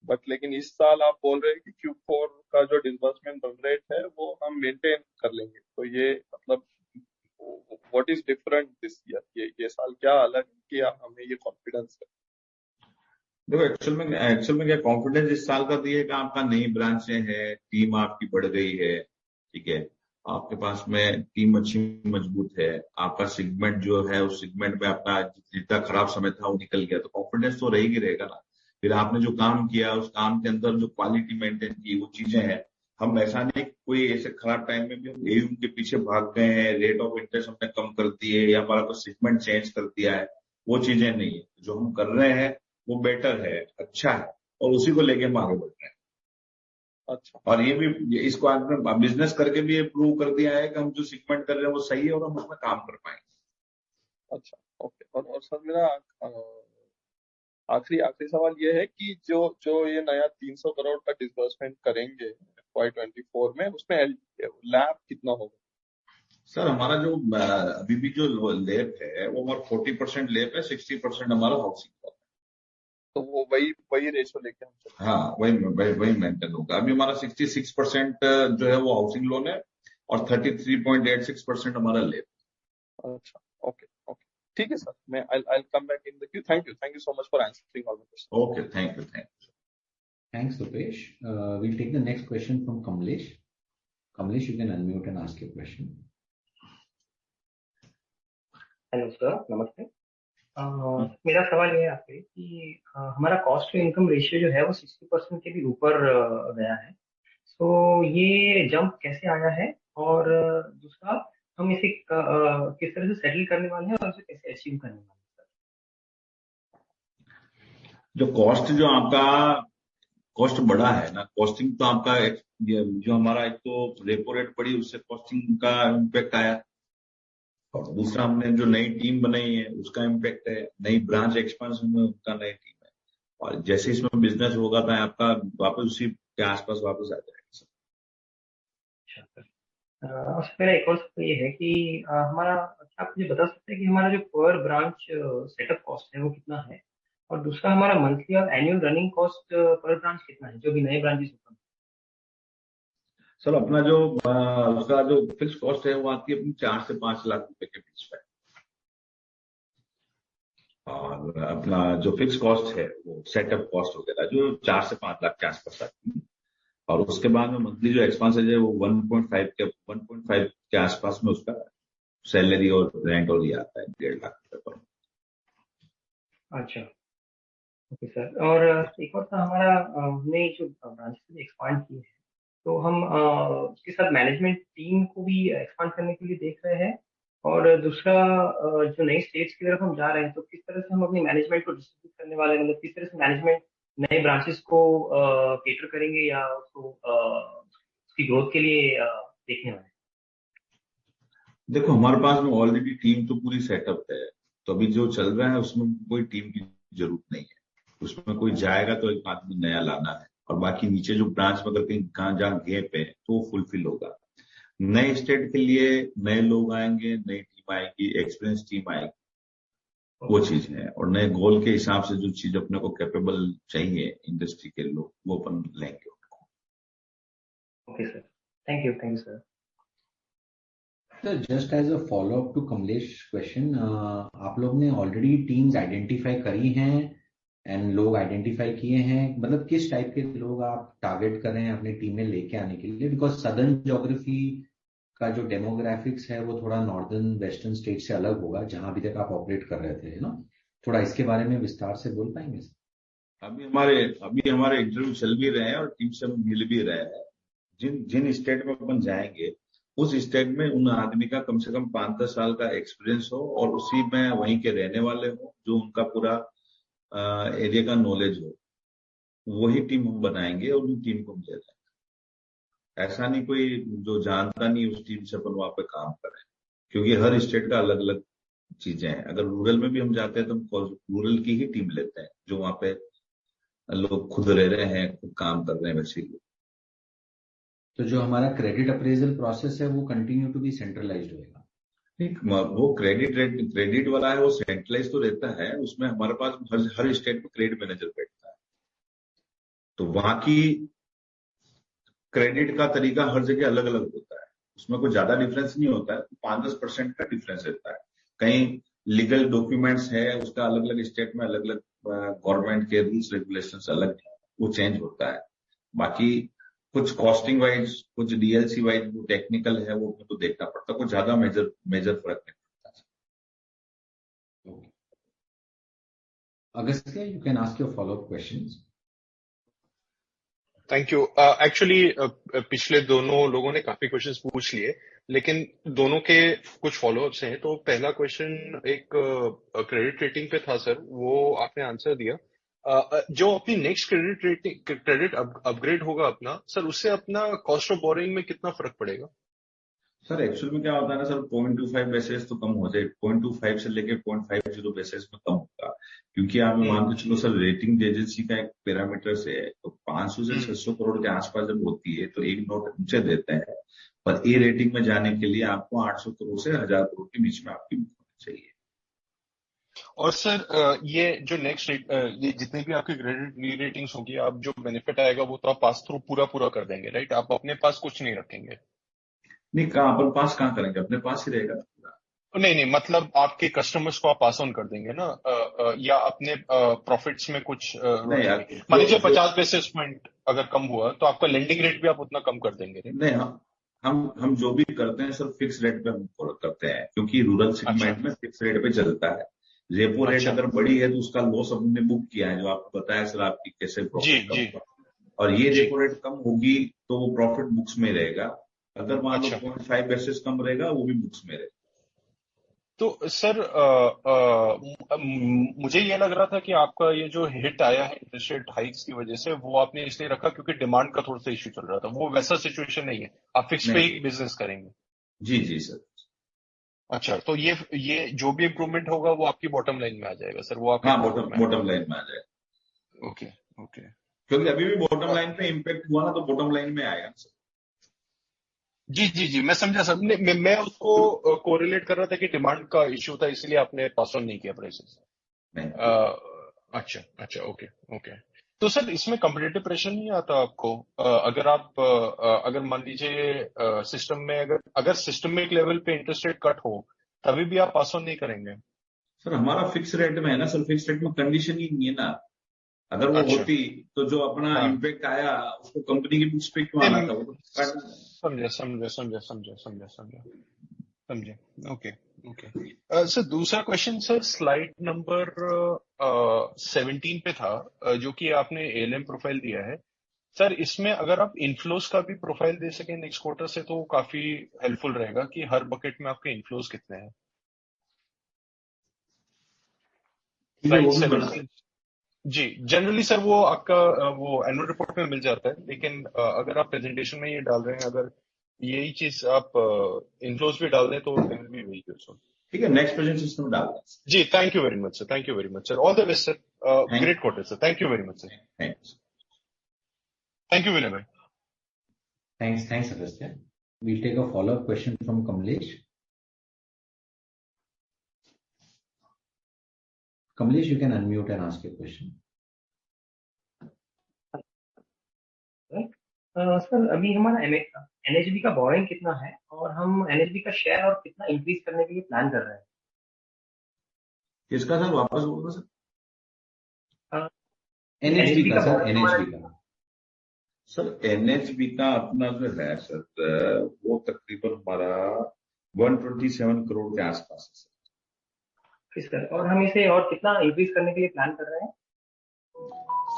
बट लेकिन इस साल आप बोल रहे हैं कि Q4 का जो डिसबर्समेंट रन रेट है वो हम मेंटेन कर लेंगे, तो ये मतलब what is different this year, ये साल क्या अलग है कि हमें ये कॉन्फिडेंस है? देखो एक्चुअल में क्या कॉन्फिडेंस इस साल का दिए कि आपका नई ब्रांचें हैं, टीम आपकी बढ़ गई है, ठीक है, आपके पास में टीम अच्छी मजबूत है, आपका सेगमेंट जो है उस सेगमेंट में अपना जितना खराब समय था वो निकल गया, तो कॉन्फिडेंस तो रहेगी रहेगा ना। फिर आपने जो काम किया उस काम के अंदर जो क्वालिटी मेंटेन की वो चीजें हैं। हम ऐसा नहीं कोई ऐसे खराब टाइम में भी हम एयूम के पीछे भाग गए हैं, रेट ऑफ इंटरेस्ट हमने कम कर दिए या हमारा कोई सेगमेंट चेंज कर दिया है, वो चीजें नहीं है। जो हम कर रहे हैं वो बेटर है, अच्छा है, और उसी को लेके हम आगे बढ़ रहे हैं। अच्छा, और इसको आपने बिजनेस करके भी ये प्रूव कर दिया है कि हम जो सेगमेंट कर रहे हैं वो सही है और हम उसमें काम कर पाएंगे। अच्छा, ओके। और सर मेरा आखिरी आखिरी सवाल ये है कि जो जो ये नया 300 करोड़ का डिसबर्समेंट करेंगे FY24 में, उसमें लैब कितना होगा? सर हमारा जो अभी भी जो लेप है वो हमारा 40% लेप है, 60% हमारा हाउसिंग का है। तो वो वही रेशो लेके हम चलते हाँ, वही मेंटेन होगा। अभी हमारा 66% जो है वो हाउसिंग लोन है और 33.86% हमारा ले। हैं। अच्छा, ओके ओके, ठीक है सर, मैं I'll come back in the queue. Thank you so much for answering all the questions. Okay, thank you. Thanks, Rupesh. We'll take the next question from Kamlesh. Kamlesh, you can unmute and ask your question. Hello sir, नमस्ते। मेरा सवाल ये है आपसे कि हमारा कॉस्ट टू इनकम रेशियो जो है वो 60% के भी ऊपर गया है। तो ये जंप कैसे आया है, और दूसरा हम इसे किस तरह से सेटल करने वाले हैं और इसे कैसे अचीव करने वाले हैं सर? जो कॉस्ट जो आपका कॉस्ट बढ़ा है ना, कॉस्टिंग तो आपका जो हमारा एक तो रेपो रेट बढ़ी, उससे कॉस्टिंग का इम्पैक्ट आया, और दूसरा हमने जो नई टीम बनाई है उसका इम्पैक्ट है, नई ब्रांच एक्सपेंशन में उनका नई टीम है, और जैसे इसमें बिजनेस होगा तो आपका वापस उसी के आसपास वापस आ जाएगा। अच्छा सर, और मेरा एक और सवाल ये है कि हमारा, क्या आप मुझे बता सकते हैं कि हमारा जो पर ब्रांच सेटअप कॉस्ट है वो कितना है, और दूसरा हमारा मंथली और annual running cost per branch कितना है जो भी नए ब्रांचेस ओपन? सर अपना जो उसका जो फिक्स कॉस्ट है वो आती है अपनी 4 से 5 लाख रुपए के बीच में, और अपना जो फिक्स कॉस्ट है वो सेटअप कॉस्ट वगैरह जो 4 से 5 लाख के आसपास आती है, और उसके बाद में मंथली जो एक्सपेंसेस है वो 1.5 के आसपास में उसका सैलरी और रेंट और ये आता है 1.5 लाख रुपए पर। अच्छा, ओके सर। और एक और था हमारा, हमने जो ब्रांचेस एक्सपांड की है तो हम उसके साथ मैनेजमेंट टीम को भी एक्सपांड करने के लिए देख रहे हैं, और दूसरा जो नई स्टेट्स की तरफ हम जा रहे हैं तो किस तरह से हम अपनी मैनेजमेंट को डिस्ट्रीब्यूट करने वाले हैं, मतलब किस तरह से मैनेजमेंट नए ब्रांचेस को केटर करेंगे या उसको उसकी ग्रोथ के लिए देखने वाले हैं? देखो हमारे पास में ऑलरेडी टीम तो पूरी सेटअप है, तो अभी जो चल रहा है उसमें कोई टीम की जरूरत नहीं है, उसमें कोई जाएगा तो एक आदमी नया लाना है, और बाकी नीचे जो ब्रांच में अगर कहीं कहाँ जहाँ गैप है तो वो फुलफिल होगा। नए स्टेट के लिए नए लोग आएंगे, नई टीम आएगी, एक्सपीरियंस टीम आएगी, वो चीज है, और नए गोल के हिसाब से जो चीज अपने को कैपेबल चाहिए इंडस्ट्री के लोग वो अपन लेंगे उनको। Okay sir, thank you sir. So just as a follow-up to Kamlesh question, आप लोग ने ऑलरेडी टीम्स आइडेंटिफाई करी हैं एंड लोग आइडेंटिफाई किए हैं, मतलब किस टाइप के लोग आप टारगेट कर रहे हैं अपनी टीम में लेके आने के लिए? बिकॉज सदर्न ज्योग्राफी का जो डेमोग्राफिक्स है वो थोड़ा नॉर्दर्न वेस्टर्न स्टेट से अलग होगा जहां अभी तक आप ऑपरेट कर रहे थे ना, थोड़ा इसके बारे में विस्तार से बोल पाएंगे? अभी हमारे इंटरव्यू चल भी रहे हैं और टीम से हम मिल भी रहे हैं। जिन स्टेट में अपन जाएंगे उस स्टेट में उन आदमी का कम से कम 5-10 साल का एक्सपीरियंस हो और उसी में वहीं के रहने वाले हो, जो उनका पूरा एरिया का नॉलेज हो, वही टीम हम बनाएंगे और उन टीम को हम ले जाएंगे। ऐसा नहीं कोई जो जानता नहीं उस टीम से अपन वहां पे काम करें, क्योंकि हर स्टेट का अलग अलग चीजें हैं। अगर रूरल में भी हम जाते हैं तो हम रूरल की ही टीम लेते हैं, जो वहां पे लोग खुद रह रहे हैं, खुद काम कर रहे हैं, वैसे ही। तो जो हमारा क्रेडिट अप्रेजल प्रोसेस है वो कंटिन्यू टू बी सेंट्रलाइज्ड होगा? वो क्रेडिट वाला है वो सेंट्रलाइज तो रहता है, उसमें हमारे पास हर स्टेट में क्रेडिट मैनेजर बैठता है, तो वहां की क्रेडिट का तरीका हर जगह अलग अलग होता है, उसमें कोई ज्यादा डिफरेंस नहीं होता है, 5-10% का डिफरेंस रहता है। कहीं लीगल डॉक्यूमेंट्स है उसका अलग अलग स्टेट में अलग अलग गवर्नमेंट के रूल्स रेगुलेशंस अलग है, वो चेंज होता है। बाकी कुछ कॉस्टिंग वाइज, कुछ डीएलसी वाइज वो टेक्निकल है, वो तो देखना पड़ता है, कुछ ज्यादा मेजर फर्क नहीं पड़ता। Agastya, you can ask your follow-up questions. Thank you. Actually पिछले दोनों लोगों ने काफी क्वेश्चंस पूछ लिए, लेकिन दोनों के कुछ फॉलोअप्स हैं। तो पहला क्वेश्चन एक क्रेडिट रेटिंग पे था सर, वो आपने आंसर दिया। जो अपनी नेक्स्ट क्रेडिट अपग्रेड होगा अपना सर, उससे अपना कॉस्ट ऑफ बोरिंग में कितना फर्क पड़ेगा? सर एक्चुअल में क्या होता है ना सर, 0.25 बेसिस तो कम हो जाए, 0.25 से लेके 0.50 बेसिस में कम होगा, क्योंकि आप मान के चलो सर रेटिंग एजेंसी का एक पैरामीटर से है, तो 500 से 600 करोड़ के आसपास जब होती है तो एक नोट ऊंचे देते हैं, पर ए रेटिंग में जाने के लिए आपको 800 करोड़ से 1000 करोड़ के बीच में आपकी होनी चाहिए। और सर ये जो नेक्स्ट ये जितनी भी आपकी क्रेडिट रेटिंग्स होगी, आप जो बेनिफिट आएगा वो तो आप पास थ्रू पूरा कर देंगे, राइट? आप अपने पास कुछ नहीं रखेंगे? नहीं, कहाँ अपन पास कहाँ करेंगे, अपने पास ही रहेगा। नहीं, मतलब आपके कस्टमर्स को आप पास ऑन कर देंगे ना, या अपने प्रॉफिट्स में कुछ नहीं यार, रखेंगे? मान लीजिए 50 बेसिस पॉइंट अगर कम हुआ तो आपका लेंडिंग रेट भी आप उतना कम कर देंगे, राइट? नहीं, हम जो भी करते हैं सर फिक्स रेट पे हम फॉलो करते हैं, क्योंकि रूरल अच्छा सेगमेंट में फिक्स रेट पे चलता है। रेपो रेट अच्छा, अगर बढ़ी है तो उसका लॉस हमने बुक किया है, जो आपको बताया सर आपकी कैसे जी प्रॉफिट कम जी हुआ। और ये जी, रेपो रेट कम होगी तो वो प्रॉफिट बुक्स में रहेगा। अगर मान लो अच्छा। 0.5 बेसिस कम रहेगा, वो भी बुक्स में रहेगा। तो सर मुझे ये लग रहा था कि आपका ये जो हिट आया है इंटरेस्ट रेट हाइक्स की वजह से, वो आपने इसलिए रखा क्योंकि डिमांड का थोड़ा सा इश्यू चल रहा था। वो वैसा सिचुएशन नहीं है, आप फिक्स पे नहीं, ही बिजनेस करेंगे? जी जी सर। अच्छा, तो ये जो भी इम्प्रूवमेंट होगा वो आपकी बॉटम लाइन में आ जाएगा सर, वो आपके हाँ, प्रॉफिट बॉटम में आएगा? बॉटम लाइन में आ जाएगा, ओके ओके। क्योंकि अभी भी बॉटम अ, लाइन पे इम्पैक्ट हुआ ना, तो बॉटम लाइन में आएगा ना सर। जी, मैं समझा सर। मैं उसको कोरिलेट कर रहा था कि डिमांड का इश्यू था, इसलिए आपने पास ऑन नहीं किया प्राइसेस। नहीं, अच्छा, ओके ओके। तो सर इसमें कम्पिटेटिव प्रेशर नहीं आता आपको? अगर आप अगर मान लीजिए सिस्टम में अगर सिस्टमिक लेवल पे इंटरेस्ट रेट कट हो, तभी भी आप पास ऑन नहीं करेंगे? सर हमारा फिक्स रेट में है ना सर, फिक्स रेट में कंडीशन ही नहीं है ना। अगर वो अच्छा, होती तो जो अपना हाँ। इम्पैक्ट आया उसको कंपनी की बुक्स पे क्यों आना नहीं, था, वो तो काट। समझे। Okay okay. सर दूसरा क्वेश्चन सर, स्लाइड नंबर 17 पे था, जो कि आपने एएलएम प्रोफाइल दिया है। सर इसमें अगर आप इनफ्लोस का भी प्रोफाइल दे सकें नेक्स्ट क्वार्टर से तो काफी हेल्पफुल रहेगा कि हर बकेट में आपके इनफ्लोस कितने हैं। ठीक है, स्लाइड वो भी बना। 17। जी, जनरली सर वो आपका वो एनुअल रिपोर्ट में मिल जाता है, लेकिन अगर आप प्रेजेंटेशन में ये डाल रहे हैं, अगर यही चीज आप इनफ्लोस भी डाल दें तो it will be very useful. ठीक है, नेक्स्ट प्रेजेंटेशन में डाल दें। जी, thank you very much sir, thank you very much sir, all the best sir, thank great quarter sir, thank you very much sir, thanks. Thank you Vinay भाई। Thanks, Agastya. We'll take a follow-up question from Kamlesh. Kamlesh, you can unmute and ask your question. Sir अभी हमारा एनएचबी का बोरिंग कितना है और हम एनएचबी का शेयर और कितना इंक्रीज करने के लिए प्लान कर रहे हैं? किसका सर, वापस बोलो सर। NHB एनएचबी का का सर, बोरिंग हमारा NHB का। सर एनएचबी का अपना जो है सर, वो तकरीबन हमारा 127 करोड़ के आसपास है सर। सर, और हम इसे और कितना इंक्रीज करने के लिए प्लान कर रहे हैं?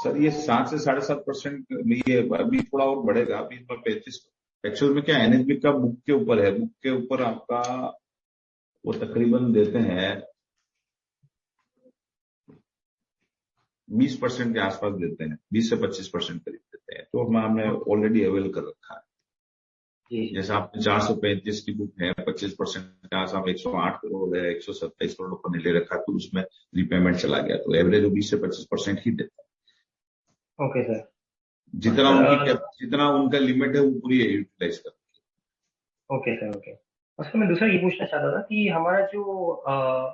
सर ये 7 से 7.5% में, ये अभी थोड़ा और बढ़ेगा, अभी इस बार 35। एक्चुअल में क्या एनएचबी का बुक के ऊपर है, बुक के ऊपर आपका वो तकरीबन देते हैं 20% के आसपास देते हैं, 20 से 25% करीब देते हैं, तो हमने ऑलरेडी अवेल कर रखा है। जैसे आपने 435 की बुक है, 25% के आसपास 108 करोड़ है, 127 करोड़ अपन ने ले रखा है, तो उसमें रिपेमेंट चला गया, तो एवरेज 20 से 25% ही देता है। Okay sir. जितना उनका लिमिट है वो पूरी यूटिलाइज कर। Okay sir, okay. और सर मैं दूसरा ये पूछना चाहता था कि हमारा जो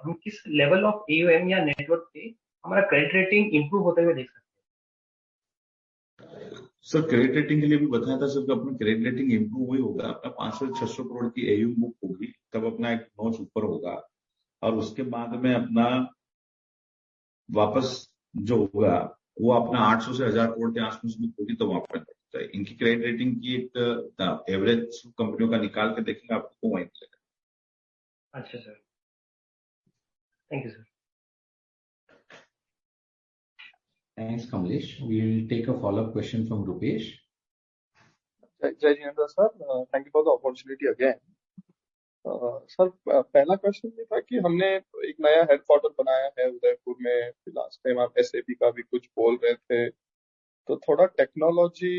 हम किस लेवल ऑफ एयूएम या नेटवर्क पे हमारा क्रेडिट रेटिंग इंप्रूव होते हुए देख सकते सर क्रेडिट रेटिंग के लिए भी बताया था सर कि अपना क्रेडिट रेटिंग इंप्रूव हुई होगा, अपना 500 से 600 करोड़ की एयू बुक होगी, तब अपना एक नॉच ऊपर होगा, और उसके बाद में अपना वापस जो होगा वो अपना 800 से 1000 करोड़ के आसपास बुक होगी, तो वहां पर है। इनकी क्रेडिट रेटिंग की एक एवरेज कंपनियों का निकाल के देखेंगे आपको वहीं मिलेगा। हैं? अच्छा sir, thank you sir. Thanks, Kamlesh. We'll take a follow-up question from Rupesh. जय Jinendra sir, thank you for the opportunity again. Sir पहला क्वेश्चन ये था कि हमने एक नया हेडक्वार्टर बनाया है उदयपुर में, लास्ट टाइम आप एसएपी का भी कुछ बोल रहे थे, तो थोड़ा टेक्नोलॉजी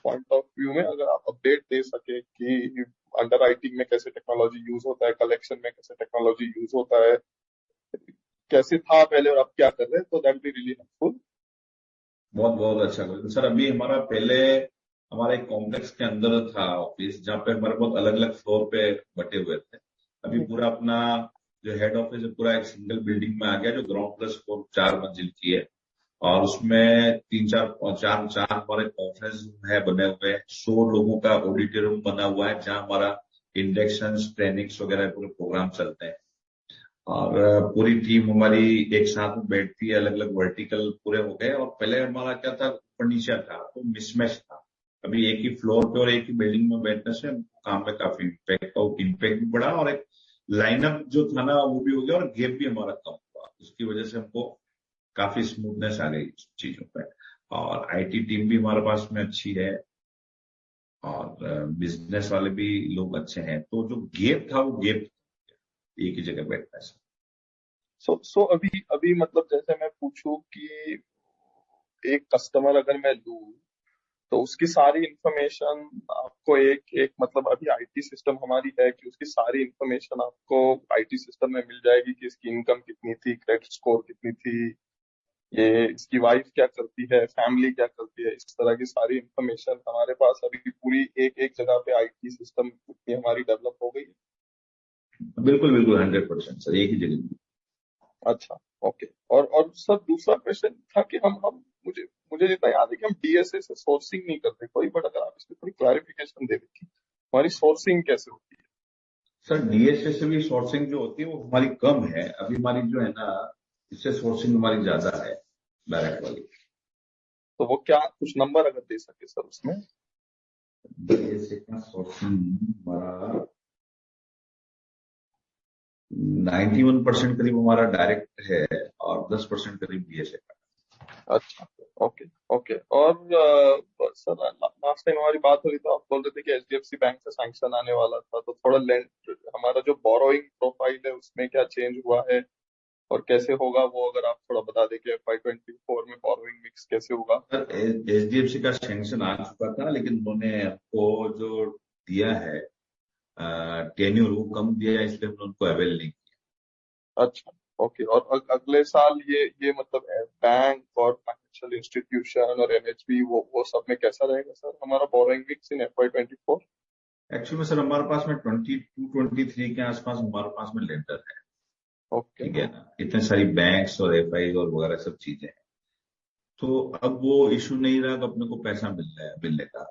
पॉइंट ऑफ व्यू में अगर आप अपडेट दे सके कि अंडर राइटिंग में कैसे टेक्नोलॉजी यूज होता है, कलेक्शन में कैसे टेक्नोलॉजी यूज होता है, कैसे था पहले और अब क्या कर रहे हैं, तो दैट बी रियली हेल्पफुल। बहुत बहुत अच्छा क्वेश्चन सर। अभी हमारा एक कॉम्प्लेक्स के अंदर था ऑफिस, जहाँ पे हमारे बहुत अलग अलग फ्लोर पे बटे हुए थे। अभी पूरा अपना जो हेड ऑफिस है पूरा एक सिंगल बिल्डिंग में आ गया, जो ग्राउंड प्लस 4 4 मंजिल की है। और उसमें 3 4 हमारे कॉन्फ्रेंस है बने हुए हैं। 100 लोगों का ऑडिटोरियम बना हुआ है, जहां हमारा इंडक्शन, ट्रेनिंग्स वगैरह पूरे प्रोग्राम चलते हैं। और पूरी टीम हमारी एक साथ में बैठती है, अलग अलग वर्टिकल पूरे हो गए। और पहले हमारा क्या था, फर्नीचर था तो मिसमैच था। अभी एक ही फ्लोर पे और एक ही बिल्डिंग में बैठने से काम में काफी इम्पैक्ट भी बढ़ा, और एक लाइनअप जो था ना वो भी हो गया, और गैप भी हमारा कम हुआ। उसकी वजह से हमको काफी स्मूथनेस आ गई चीजों पे। और आईटी टीम भी हमारे पास में अच्छी है, और बिजनेस वाले भी लोग अच्छे हैं। तो जो गैप था वो गैप एक ही जगह बैठने से। सो अभी अभी मतलब जैसे मैं पूछूं कि एक कस्टमर अगर मैं लूं तो उसकी सारी इंफॉर्मेशन आपको एक एक मतलब अभी आईटी सिस्टम हमारी है कि उसकी सारी इंफॉर्मेशन आपको आईटी सिस्टम में मिल जाएगी कि इसकी इनकम कितनी थी, क्रेडिट स्कोर कितनी थी, ये इसकी वाइफ क्या करती है, फैमिली क्या करती है, इस तरह की सारी इंफॉर्मेशन हमारे पास अभी पूरी एक एक जगह पे आईटी सिस्टम इतनी हमारी डेवलप हो गई है। बिल्कुल बिल्कुल 100% सर, एक ही जगह। अच्छा, ओके। और सर दूसरा क्वेश्चन था कि हम मुझे मुझे जितना याद है कि हम डीएसए से सोर्सिंग नहीं करते कोई, बट अगर आप इसमें थोड़ी क्लैरिफिकेशन दे देती हमारी सोर्सिंग कैसे होती है। सर डीएसए से भी सोर्सिंग जो होती है वो हमारी कम है। अभी हमारी जो है ना, इससे सोर्सिंग हमारी ज्यादा है, डायरेक्ट वाली। तो वो क्या कुछ नंबर अगर दे सके सर उसमें। डीएसए का सोर्सिंग हमारा 91% करीब हमारा डायरेक्ट है, और 10% करीब डीएसए का। अच्छा, ओके ओके। और सर लास्ट टाइम हमारी बात हुई तो आप बोल रहे थे कि एचडीएफसी बैंक से सैंक्शन आने वाला था, तो थोड़ा लेंड हमारा जो बोरोइंग प्रोफाइल है उसमें क्या चेंज हुआ है और कैसे होगा वो अगर आप थोड़ा बता दें कि FY24 में बोरोइंग मिक्स कैसे होगा। सर एचडीएफसी का सैंक्शन आ चुका था, लेकिन उन्होंने हमको जो दिया है टेन्यूर वो कम दिया है, इसलिए हमने उनको अवेल नहीं अच्छा, ओके। और अगले साल ये मतलब बैंक और फाइनेंशियल इंस्टीट्यूशन और एनएचबी वो सब में कैसा रहेगा सर हमारा बोरोइंग मिक्स इन FY24। किया। एक्चुअली में सर हमारे पास में 22-23 के आसपास हमारे पास में लेंडर है। ओके, ठीक है ना, इतने सारी बैंक्स और एफआई और वगैरह सब चीजें हैं। तो अब वो इशू नहीं रहा कि अपने को पैसा मिल रहा है मिलने का।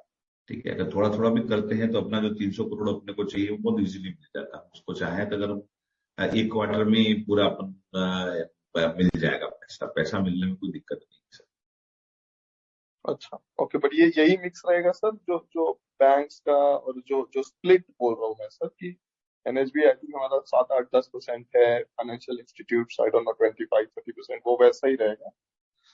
ठीक है, अगर थोड़ा थोड़ा भी करते हैं तो अपना जो 300 करोड़ अपने को चाहिए वो बहुत इजीली मिल जाता है। उसको चाहे तो अगर हम एक क्वार्टर में ही पूरा अपन मिल जाएगा पैसा। पैसा मिलने में कोई दिक्कत नहीं है सर। अच्छा, ओके। बट ये यही मिक्स रहेगा सर जो जो बैंक्स का और जो जो स्प्लिट बोल रहा हूँ मैं सर कि एनएचबी आई थिंक हमारा 7 8 10% है, financial institute I don't know 25 30%, वो वैसा ही रहेगा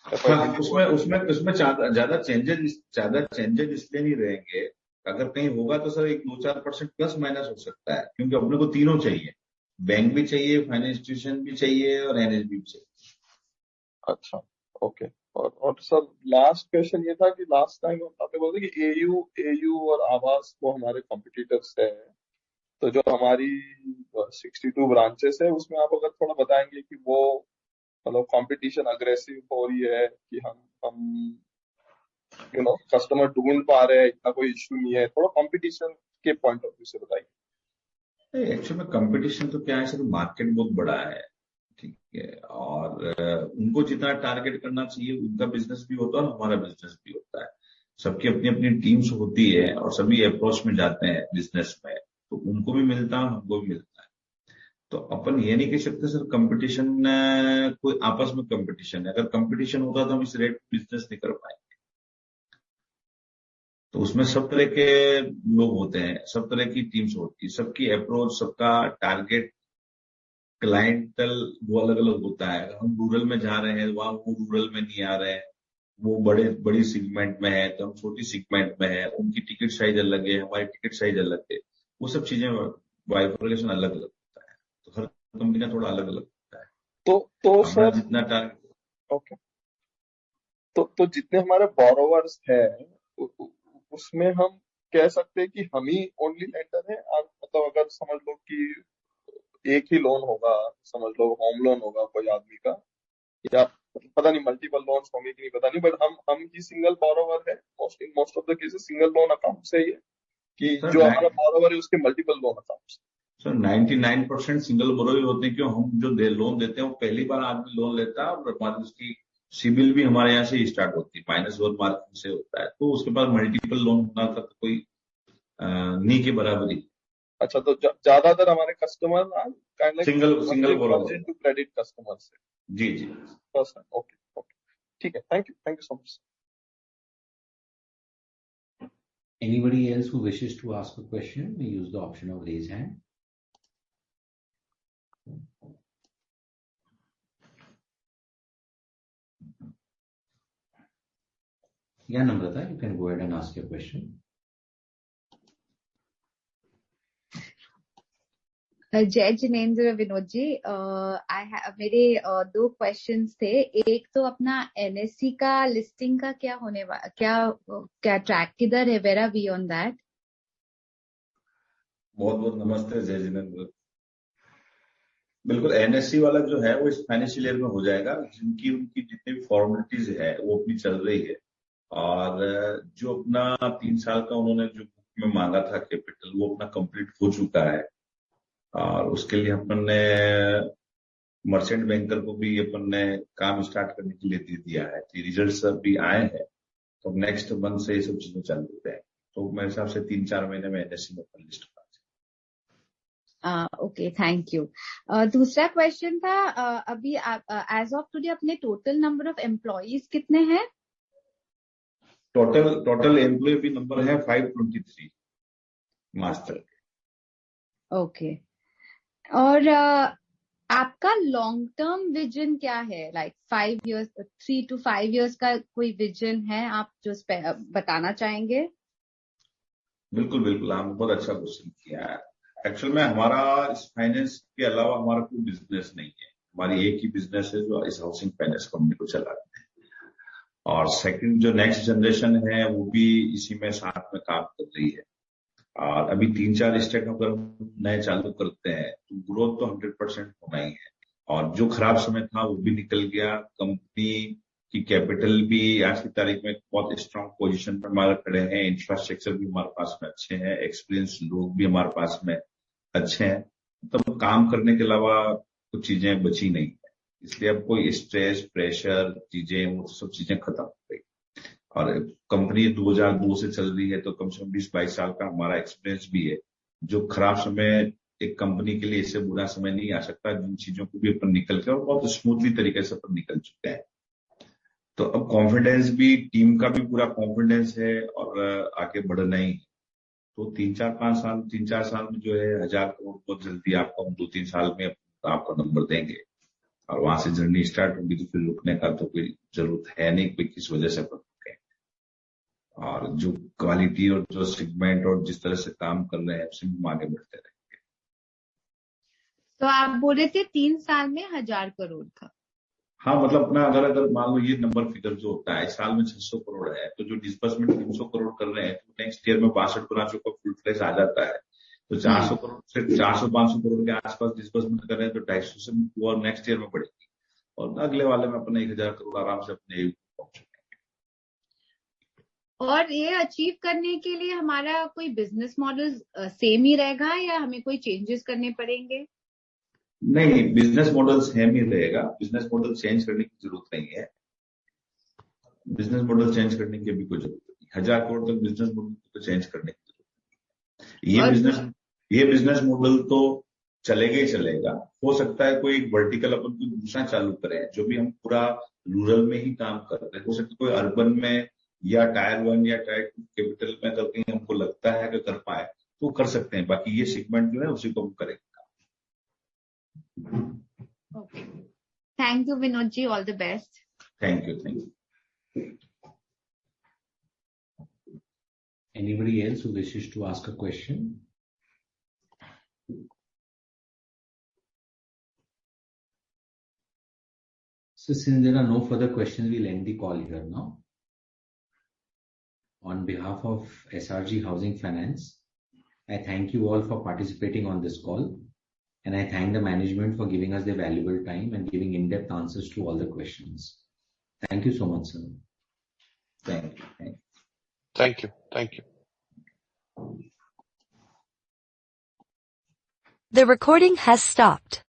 हाँ, FY24 उसमें में। उसमें उसमें ज्यादा चेंजेस इसलिए नहीं रहेंगे। अगर कहीं होगा तो सर एक 2-4% प्लस माइनस हो सकता है, क्योंकि अपने को तीनों चाहिए। बैंक भी चाहिए, फाइनेंस इंस्टीट्यूशन भी चाहिए, और एनएचबी भी चाहिए। अच्छा, ओके। और सर लास्ट क्वेश्चन ये था कि लास्ट टाइम आपने बोला था कि एयू एयू और आवास वो हमारे कॉम्पिटिटर्स है, तो जो हमारी 62 ब्रांचेस है उसमें आप अगर थोड़ा बताएंगे कि वो मतलब कंपटीशन अग्रेसिव हो रही है कि हम कस्टमर ढूंढ पा रहे हैं, इतना कोई इश्यू नहीं है, थोड़ा कंपटीशन के पॉइंट ऑफ व्यू से बताइए। एक्चुअली में कंपटीशन तो क्या है सर, मार्केट बहुत बड़ा है। ठीक है, और उनको जितना टारगेट करना चाहिए उनका बिजनेस भी होता है और हमारा बिजनेस भी होता है। सबकी अपनी अपनी टीम्स होती है, और सभी अप्रोच में जाते हैं बिजनेस में, तो उनको भी मिलता है, हमको भी मिलता है। तो अपन ये नहीं कह सकते सर कंपटीशन, कोई आपस में कंपटीशन है। अगर कंपटीशन होता तो हम इस रेट बिजनेस नहीं कर पाएंगे। तो उसमें सब तरह के लोग होते हैं, सब तरह की टीम्स होती है, सबकी अप्रोच, सबका टारगेट क्लाइंटल वो अलग अलग होता है। अगर हम रूरल में जा रहे हैं, वहां वो रूरल में नहीं आ रहे हैं, वो बड़ी सेगमेंट में है, तो हम छोटी सेगमेंट में है। उनकी टिकट साइज अलग है, हमारी टिकट साइज अलग है। वो सब चीजें बाइफर्केशन अलग अलग होता है। तो हर कंपनी का थोड़ा अलग अलग होता है। तो अपना सर जितना टारगेट। ओके, तो जितने हमारे बोरोवर्स हैं उसमें हम कह सकते हैं कि हम ही ओनली लेंडर हैं। मतलब अगर समझ लो कि एक ही लोन होगा, समझ लो होम लोन होगा कोई आदमी का, या पता नहीं मल्टीपल लोन्स होंगे कि नहीं पता नहीं, बट हम ही सिंगल बोरोवर है in most of the cases single loan account से ही है कि सर जो हमारा बोरोवर है उसके multiple loan accounts. Sir 99% single borrower ही होते हैं। क्यों, हम जो लोन देते हैं वो पहली बार आदमी लोन लेता है और हमारी उसकी सिबिल भी हमारे यहाँ से स्टार्ट होती है, -1 मार्किंग से होता है, तो उसके बाद मल्टीपल लोन होना का तो कोई नहीं के बराबरी। अच्छा, तो ज्यादातर हमारे कस्टमर काइंड सिंगल बोरो इनटू क्रेडिट कस्टमर से। जी जी। ओके ओके, ठीक है, thank you so much. Anybody else who wishes to ask a question may use the option of raise hand. Yeah, Namrata, you can go ahead and ask your question. जय जिनेंद्र विनोद जी, मेरे 2 क्वेश्चंस थे। एक तो अपना एनएससी का लिस्टिंग का क्या होने वाला, क्या ट्रैक किधर है, where are we on that? बहुत बहुत नमस्ते जय जिनेंद्र। बिल्कुल, एनएससी वाला जो है वो इस फाइनेंशियल ईयर में हो जाएगा। उनकी जितनी भी फॉर्मेलिटीज है वो अपनी चल रही है, और जो अपना 3 साल का उन्होंने जो बुक में मांगा था कैपिटल, वो अपना कंप्लीट हो चुका है। और उसके लिए अपन ने मर्चेंट बैंकर को भी अपन ने काम स्टार्ट करने के लिए दे दिया है। रिजल्ट्स अभी आए हैं, तो नेक्स्ट मंथ से ये सब चीजें चालू हो जाएंगी। तो मेरे हिसाब से 3-4 महीने में एनएससी में अपन लिस्ट ओके, थैंक यू। दूसरा क्वेश्चन था, अभी एज ऑफ टुडे अपने टोटल नंबर ऑफ एम्प्लॉइज कितने हैं? टोटल एम्प्लॉय भी नंबर है 523 मास्टर। ओके, और आपका लॉन्ग टर्म विजन क्या है? लाइक 5 years, 3 to 5 years का कोई विजन है आप जो बताना चाहेंगे? बिल्कुल बिल्कुल, आपने बहुत अच्छा क्वेश्चन किया है। एक्चुअल में हमारा इस फाइनेंस के अलावा हमारा कोई बिजनेस नहीं है। हमारी एक ही बिजनेस है जो इस हाउसिंग फाइनेंस कंपनी को चलाते हैं, और सेकंड जो नेक्स्ट जनरेशन है वो भी इसी में साथ में काम कर रही है। और अभी 3-4 स्टेट अगर हम नए चालू करते हैं तो ग्रोथ तो 100% होना ही है। और जो खराब समय था वो भी निकल गया। कंपनी की कैपिटल भी आज की तारीख में बहुत स्ट्रांग पोजीशन पर हमारे खड़े हैं। इंफ्रास्ट्रक्चर भी हमारे पास में अच्छे हैं, एक्सपीरियंस लोग भी हमारे पास में अच्छे हैं। तब काम करने के अलावा कुछ चीजें बची नहीं है, इसलिए अब कोई स्ट्रेस प्रेशर चीजें वो सब चीजें खत्म हो गई। और कंपनी 2002 से चल रही है, तो कम से कम 20-22 साल का हमारा एक्सपीरियंस भी है। जो खराब समय एक कंपनी के लिए इससे बुरा समय नहीं आ सकता, जिन चीजों को भी अपन निकल के और बहुत स्मूथली तरीके से अपन निकल चुके हैं। तो अब कॉन्फिडेंस भी, टीम का भी पूरा कॉन्फिडेंस है और आगे बढ़ना ही है। तो 3-4 साल में जो है 1000 करोड़ बहुत जल्दी आपको हम 2-3 साल में आपका नंबर देंगे, और वहां से जर्नी स्टार्ट होगी। तो फिर रुकने का तो कोई जरूरत है नहीं, कोई किस वजह से अपन रुके। और जो क्वालिटी और जो सेगमेंट और जिस तरह से काम कर रहे हैं उससे हम आगे बढ़ते रहेंगे। तो आप बोल रहे थे 3 साल में 1000 करोड़ का? हाँ, मतलब अपना अगर मान लो ये नंबर फिगर जो होता है, इस साल में 600 करोड़ है, तो जो डिस्बर्समेंट 300 करोड़ कर रहे हैं, तो नेक्स्ट ईयर में 62 ब्रांचों का फुल फ्लेज आ जाता है। तो 400 करोड़ से 400-500 करोड़ के आसपास डिस्बर्समेंट कर रहे हैं, तो 250 से वो नेक्स्ट ईयर में बढ़ेगी, और अगले वाले में अपने 1000 करोड़ आराम से अपने पहुंच। और ये अचीव करने के लिए हमारा कोई बिजनेस मॉडल सेम ही रहेगा या हमें कोई चेंजेस करने पड़ेंगे? नहीं, बिजनेस मॉडल सेम ही रहेगा। बिजनेस मॉडल चेंज करने की जरूरत नहीं है। बिजनेस मॉडल चेंज करने की भी कोई जरूरत नहीं। 1000 करोड़ तक बिजनेस मॉडल को चेंज करने की जरूरत नहीं। ये बिजनेस मॉडल तो चलेगा ही चलेगा। हो सकता है कोई वर्टिकल अपन कोई दूसरा चालू करें, जो भी हम पूरा रूरल में ही काम कर रहे हैं। हो सकता है कोई अर्बन में या टायर 1 या टायर 2 कैपिटल में अगर कहीं हमको लगता है कि कर पाए तो कर सकते हैं। बाकी ये सेगमेंट जो है उसी को हम करेंगे। Okay. Thank you, Vinod ji. All the best. Thank you. Anybody else who wishes to ask a question? So since there are no further questions, we'll end the call here now. On behalf of SRG Housing Finance, I thank you all for participating on this call. And I thank the management for giving us their valuable time and giving in-depth answers to all the questions. Thank you so much, sir. Thank you. Thank you. Thank you. The recording has stopped.